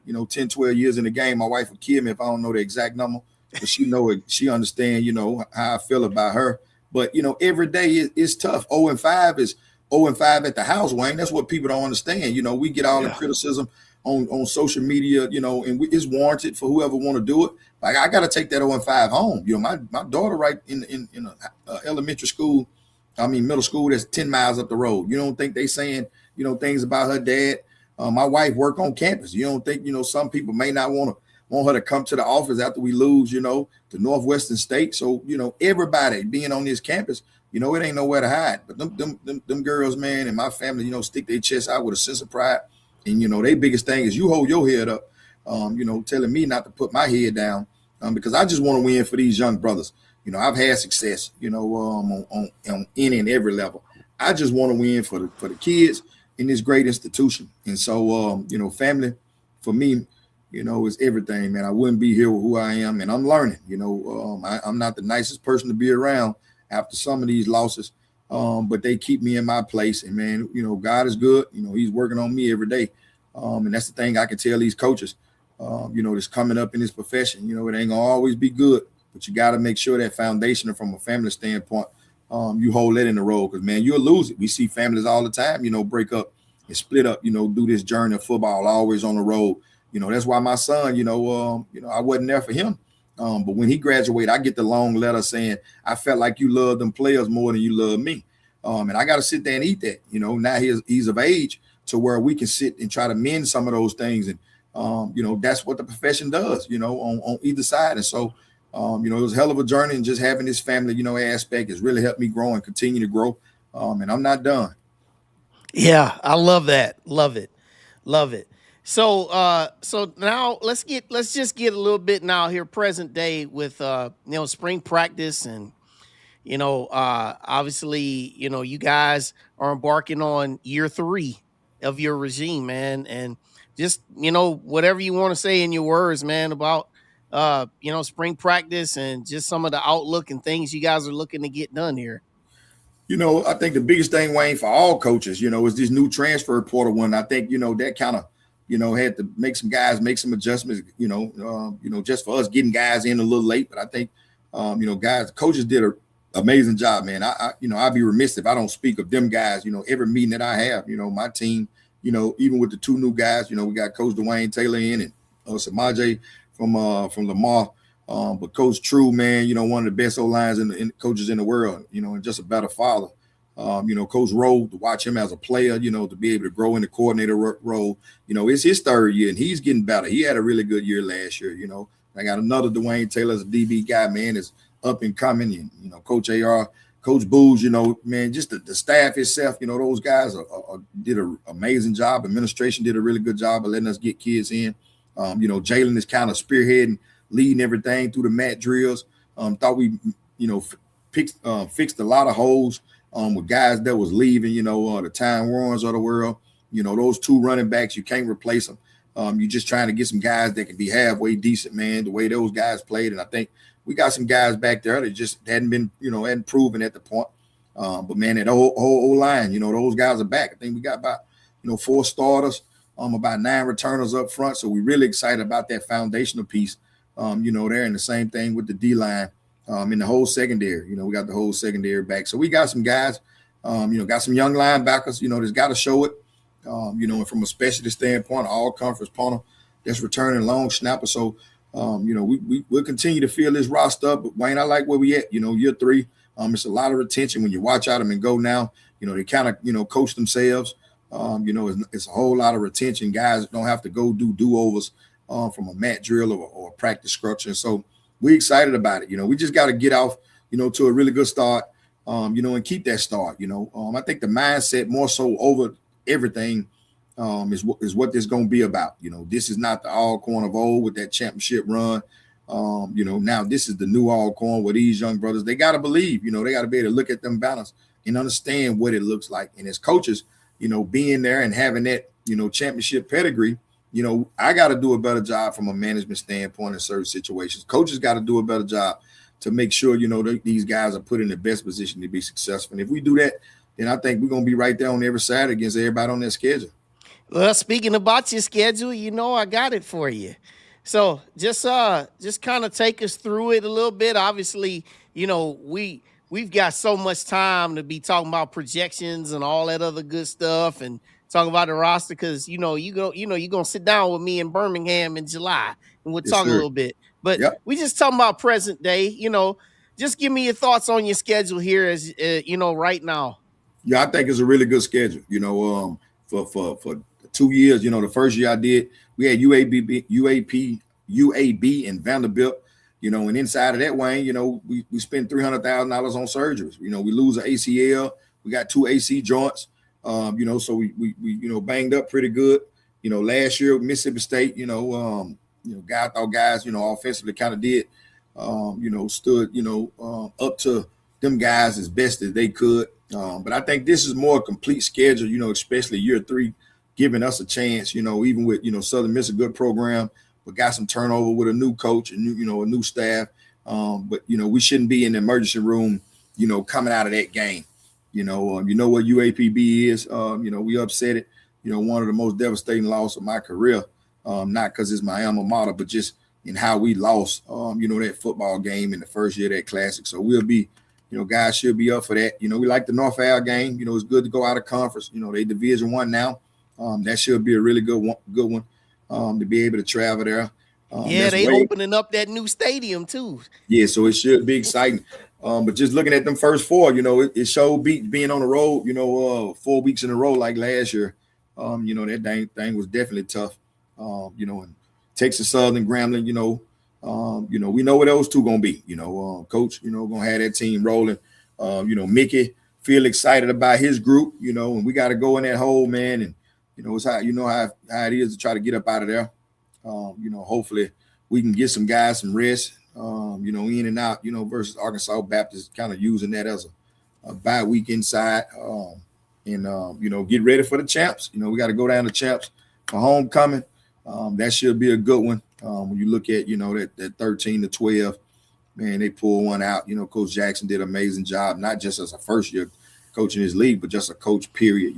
10, 12 years in the game. My wife will kill me if I don't know the exact number, but she know it. She understand, how I feel about her. But, every day is tough. 0-5 is 0-5 at the house, Wayne. That's what people don't understand. We get all the criticism on social media, and it's warranted for whoever want to do it. Like, I got to take that 0-5 home. My daughter right in elementary school, middle school, that's 10 miles up the road. You don't think they saying, things about her dad? My wife work on campus. You don't think, some people may not want her to come to the office after we lose, to Northwestern State. So, everybody being on this campus, it ain't nowhere to hide. But them girls, man, and my family, stick their chest out with a sense of pride. And, their biggest thing is you hold your head up, telling me not to put my head down, because I just want to win for these young brothers. I've had success, on any and every level. I just want to win for the kids in this great institution. And so, family for me, is everything, man. I wouldn't be here with who I am, and I'm learning, I'm not the nicest person to be around after some of these losses, but they keep me in my place. And man, God is good. He's working on me every day. And that's the thing I can tell these coaches, that's coming up in this profession, it ain't gonna always be good, but you got to make sure that foundation from a family standpoint, you hold that in the road, because man, you'll lose it. We see families all the time, break up and split up, do this journey of football, always on the road. That's why my son, I wasn't there for him. But when he graduated, I get the long letter saying, I felt like you loved them players more than you love me. And I got to sit there and eat that. Now he's of age to where we can sit and try to mend some of those things. And, that's what the profession does, on either side. And so, it was a hell of a journey, and just having this family, aspect has really helped me grow and continue to grow. And I'm not done. Yeah, I love that. Love it. Love it. So now let's just get a little bit now here present day with spring practice, and obviously, you guys are embarking on year 3 of your regime, man, and just whatever you want to say in your words, man, about spring practice and just some of the outlook and things you guys are looking to get done here. I think the biggest thing, Wayne, for all coaches, is this new transfer portal one. I think, that kind of had to make some adjustments, just for us getting guys in a little late. But I think, coaches did an amazing job, man. I'd be remiss if I don't speak of them guys. Every meeting that I have, my team, even with the two new guys, we got Coach Dwayne Taylor in and Samaje from Lamar. But Coach True, man, one of the best O-lines in coaches in the world, and just a better father. Coach Rowe, to watch him as a player, to be able to grow in the coordinator role, it's his third year and he's getting better. He had a really good year last year. I got another Dwayne Taylor as a DB guy, man, is up and coming. And, Coach AR, Coach Booz, man, just the staff itself, those guys did an amazing job. Administration did a really good job of letting us get kids in. Jalen is kind of spearheading, leading everything through the mat drills. Thought we, fixed a lot of holes with guys that was leaving, the Time Warrens of the world. Those two running backs, you can't replace them. You're just trying to get some guys that can be halfway decent, man, the way those guys played. And I think we got some guys back there that just hadn't been, hadn't proven at the point. But, man, that whole line, those guys are back. I think we got about, 4 starters, about 9 returners up front. So we're really excited about that foundational piece, there. And the same thing with the D-line. In the whole secondary, we got the whole secondary back. So we got some guys, got some young linebackers, that's got to show it. And from a specialty standpoint, all conference punter that's returning long snapper. So, we'll continue to fill this roster up. But Wayne, I like where we at, year 3. It's a lot of retention when you watch out them and go now, they kind of, coach themselves. It's a whole lot of retention. Guys don't have to go do-overs from a mat drill or a practice structure. So, we're excited about it. We just got to get off, to a really good start, and keep that start. I think the mindset more so over everything is what this is going to be about. This is not the Alcorn of old with that championship run. Now this is the new Alcorn with these young brothers. They got to believe, they got to be able to look at them banners and understand what it looks like. And as coaches, being there and having that, championship pedigree, I got to do a better job from a management standpoint in certain situations. Coaches got to do a better job to make sure, these guys are put in the best position to be successful. And if we do that, then I think we're going to be right there on every side against everybody on their schedule. Well, speaking about your schedule, I got it for you. So just kind of take us through it a little bit. Obviously, we've got so much time to be talking about projections and all that other good stuff and talk about the roster because you're gonna sit down with me in Birmingham in July and we'll talk a little bit. But we just talking about present day. Just give me your thoughts on your schedule here as right now. Yeah, I think it's a really good schedule. For 2 years, the first year I did, we had UAB and Vanderbilt. And inside of that, Wayne, we spent $300,000 on surgeries. We lose an ACL, we got 2 AC joints. So we banged up pretty good. Last year Mississippi State, guys, offensively kind of did, stood, up to them guys as best as they could. But I think this is more a complete schedule, especially year 3, giving us a chance, even with, Southern Miss, a good program, but got some turnover with a new coach and, a new staff. But, we shouldn't be in the emergency room, coming out of that game. What UAPB is, we upset it, one of the most devastating losses of my career, not because it's my alma mater, but just in how we lost, that football game in the first year of that classic. So we'll be, guys should be up for that. We like the North Al game. It's good to go out of conference. They Division I now. That should be a really good one to be able to travel there. They opening up that new stadium too. Yeah, so it should be exciting. But just looking at them first 4, it showed being on the road, 4 weeks in a row like last year. That thing was definitely tough. And Texas Southern, Grambling, we know what those two gonna be. Coach, gonna have that team rolling. Mickey feel excited about his group, and we got to go in that hole, man. And it's how how it is to try to get up out of there. Hopefully we can get some guys some rest. In and out, versus Arkansas Baptist, kind of using that as a bye week inside, get ready for the champs. We got to go down to champs for homecoming. That should be a good one. When you look at, that 13-12, man, they pull one out. Coach Jackson did an amazing job, not just as a first year coach in his league, but just a coach, period.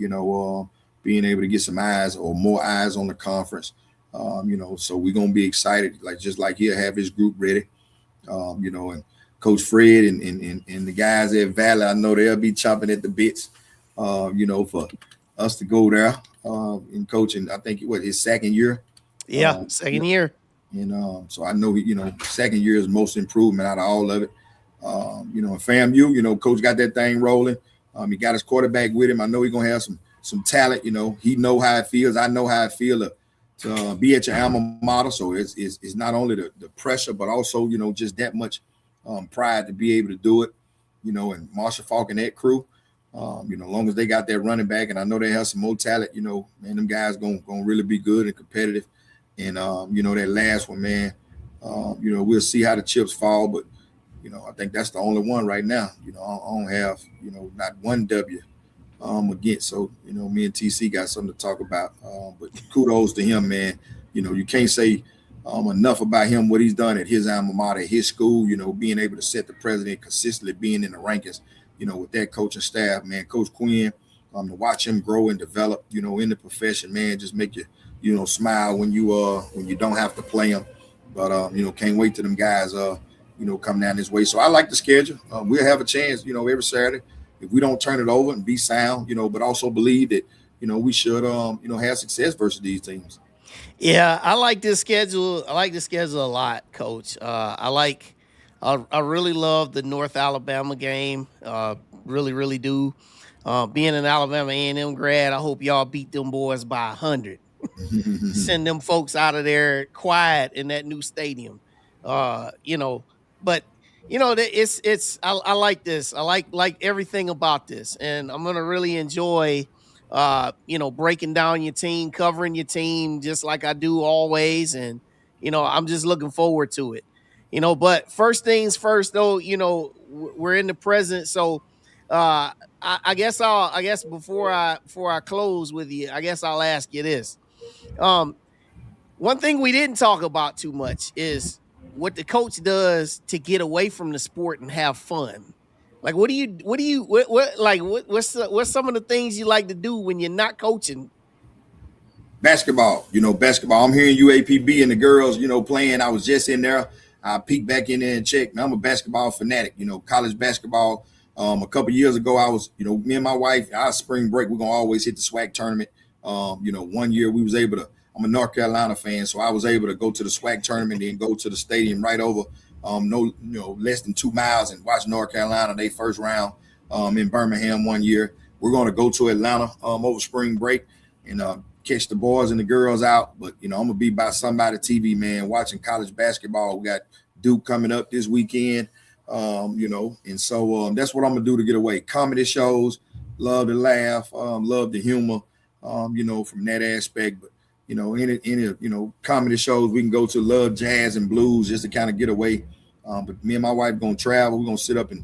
being able to get some eyes or more eyes on the conference. So we're gonna be excited, just like he'll have his group ready. And Coach Fred and the guys at Valley, I know they'll be chomping at the bits, for us to go there and coaching. I think his second year. Yeah, second year. And so I know second year is most improvement out of all of it. And FAMU, Coach got that thing rolling. He got his quarterback with him. I know he's gonna have some talent. He know how it feels. I know how it feels to be at your alma mater. So it's not only the pressure, but also just that much pride to be able to do it. And Marshall Falk and that crew. As long as they got that running back, and I know they have some more talent. Man, them guys gonna really be good and competitive. And that last one, man. We'll see how the chips fall, but I think that's the only one right now. I don't have not one W against. So me and TC got something to talk about. But kudos to him, man. You can't say enough about him, what he's done at his alma mater, at his school. Being able to set the president, consistently being in the rankings. With that coaching staff, man, Coach Quinn. To watch him grow and develop, in the profession, man, just make you smile when you don't have to play him. But can't wait till them guys come down this way. So I like the schedule. We'll have a chance, every Saturday if we don't turn it over and be sound, but also believe that, we should, have success versus these teams. Yeah, I like this schedule. I like the schedule a lot, Coach. I really love the North Alabama game. Really, really do. Being an Alabama A&M grad, I hope y'all beat them boys by 100. Send them folks out of there quiet in that new stadium. But I like this. I like everything about this, and I'm gonna really enjoy breaking down your team, covering your team just like I do always, and I'm just looking forward to it. But first things first, though, we're in the present, so I guess before I close with you, I guess I'll ask you this. One thing we didn't talk about too much is what the coach does to get away from the sport and have fun. Like, what's some of the things you like to do when you're not coaching? Basketball, basketball. I'm hearing UAPB and the girls, playing. I was just in there. I peeked back in there and checked. Now, I'm a basketball fanatic, college basketball. A couple years ago, I was, me and my wife, our spring break, we're going to always hit the SWAC tournament. 1 year we was able to, I'm a North Carolina fan, so I was able to go to the SWAC tournament and go to the stadium right over, less than 2 miles and watch North Carolina, they first round in Birmingham 1 year. We're going to go to Atlanta over spring break and catch the boys and the girls out. But, I'm going to be by somebody TV, man, watching college basketball. We got Duke coming up this weekend, and so that's what I'm going to do to get away. Comedy shows, love to laugh, love the humor, from that aspect. But, any comedy shows we can go to, love jazz and blues just to kind of get away. But me and my wife going to travel. We're going to sit up in,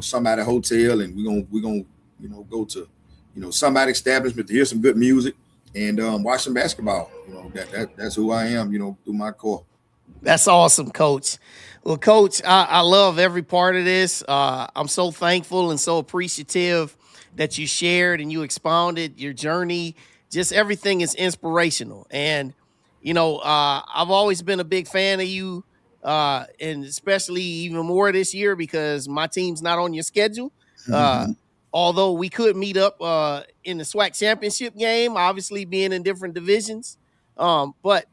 somebody hotel, and we're going to go to, somebody establishment to hear some good music and watch some basketball. That's who I am, through my core. That's awesome, Coach. Well, Coach, I love every part of this. I'm so thankful and so appreciative that you shared and you expounded your journey. Just everything is inspirational. And, I've always been a big fan of you, and especially even more this year because my team's not on your schedule. Although we could meet up in the SWAC championship game, obviously being in different divisions. But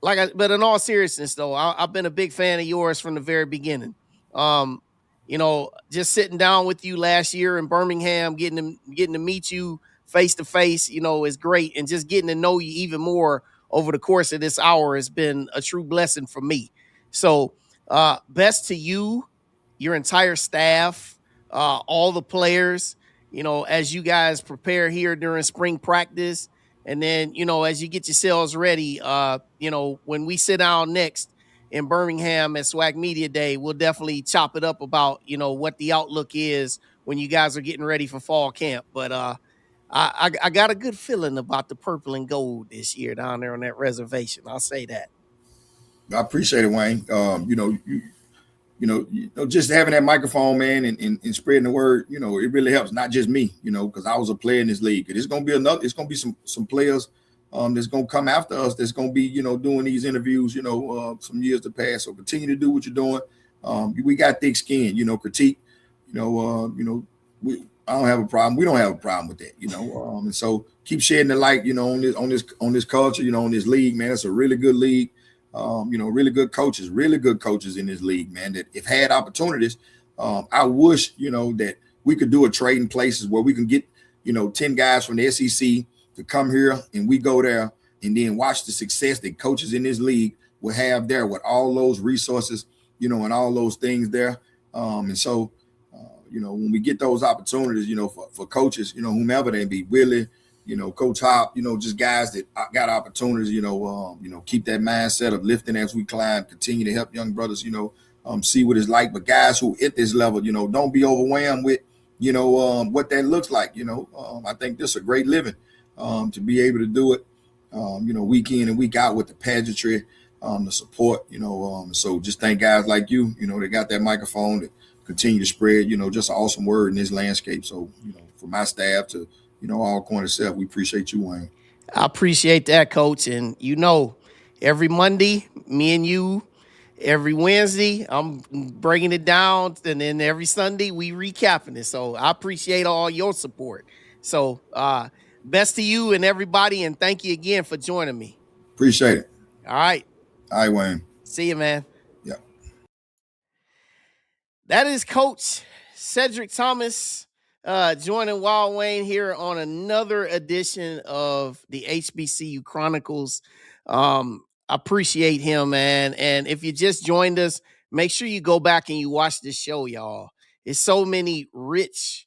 in all seriousness, though, I've been a big fan of yours from the very beginning. Just sitting down with you last year in Birmingham, getting to meet you face to face, is great. And just getting to know you even more over the course of this hour has been a true blessing for me. So best to you, your entire staff, all the players, as you guys prepare here during spring practice. And then, as you get yourselves ready, when we sit down next in Birmingham at SWAC Media Day, we'll definitely chop it up about, what the outlook is when you guys are getting ready for fall camp. But I got a good feeling about the purple and gold this year down there on that reservation. I'll say that. I appreciate it, Wayne. just having that microphone, man, and spreading the word, it really helps. Not just me, because I was a player in this league. It's gonna be some players that's gonna come after us. That's gonna be, doing these interviews, some years to pass. So continue to do what you're doing. We got thick skin, critique. I don't have a problem. We don't have a problem with that, and so keep shedding the light, on this culture, on this league, man. It's a really good league. Really good coaches in this league, man, that if had opportunities, I wish, that we could do a trading places where we can get, 10 guys from the SEC to come here and we go there and then watch the success that coaches in this league will have there with all those resources, and all those things there. And so, when we get those opportunities, for coaches, whomever they be, Willie, Coach Hop, just guys that got opportunities, keep that mindset of lifting as we climb, continue to help young brothers, see what it's like. But guys who at this level, don't be overwhelmed with, what that looks like. I think this is a great living to be able to do it, week in and week out with the pageantry, the support, so just thank guys like you, they got that microphone to continue to spread, just an awesome word in this landscape. So, for my staff to, Alcorn itself, we appreciate you, Wayne. I appreciate that, Coach. And every Monday, me and you, every Wednesday, I'm breaking it down. And then every Sunday, we recapping it. So I appreciate all your support. So best to you and everybody. And thank you again for joining me. Appreciate it. All right. All right, Wayne. See you, man. Yeah. That is Coach Cedric Thomas. Joining Wild Wayne here on another edition of the HBCU Chronicles. Appreciate him, man. And if you just joined us, make sure you go back and you watch this show, y'all. It's so many rich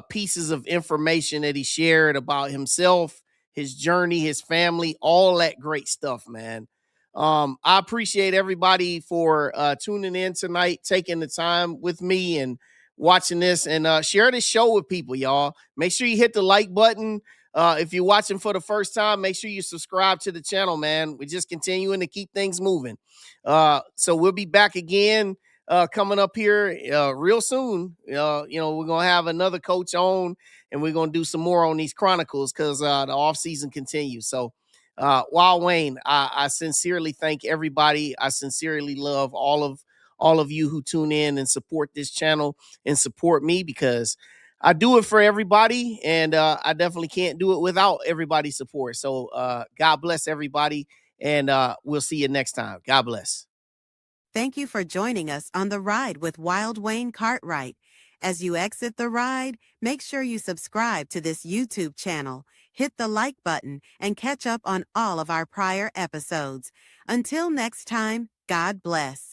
pieces of information that he shared about himself, his journey, his family, all that great stuff, man. I appreciate everybody for tuning in tonight, taking the time with me and watching this, and share this show with people, y'all. Make sure you hit the like button. If you're watching for the first time, make sure you subscribe to the channel, man. We're just continuing to keep things moving. So we'll be back again coming up here real soon. We're going to have another coach on, and we're going to do some more on these Chronicles because the off season continues. So Wild Wayne, I sincerely thank everybody. I sincerely love all of you who tune in and support this channel and support me, because I do it for everybody, and I definitely can't do it without everybody's support. So God bless everybody, and we'll see you next time. God bless. Thank you for joining us on the ride with Wild Wayne Cartwright. As you exit the ride, make sure you subscribe to this YouTube channel, hit the like button, and catch up on all of our prior episodes. Until next time, God bless.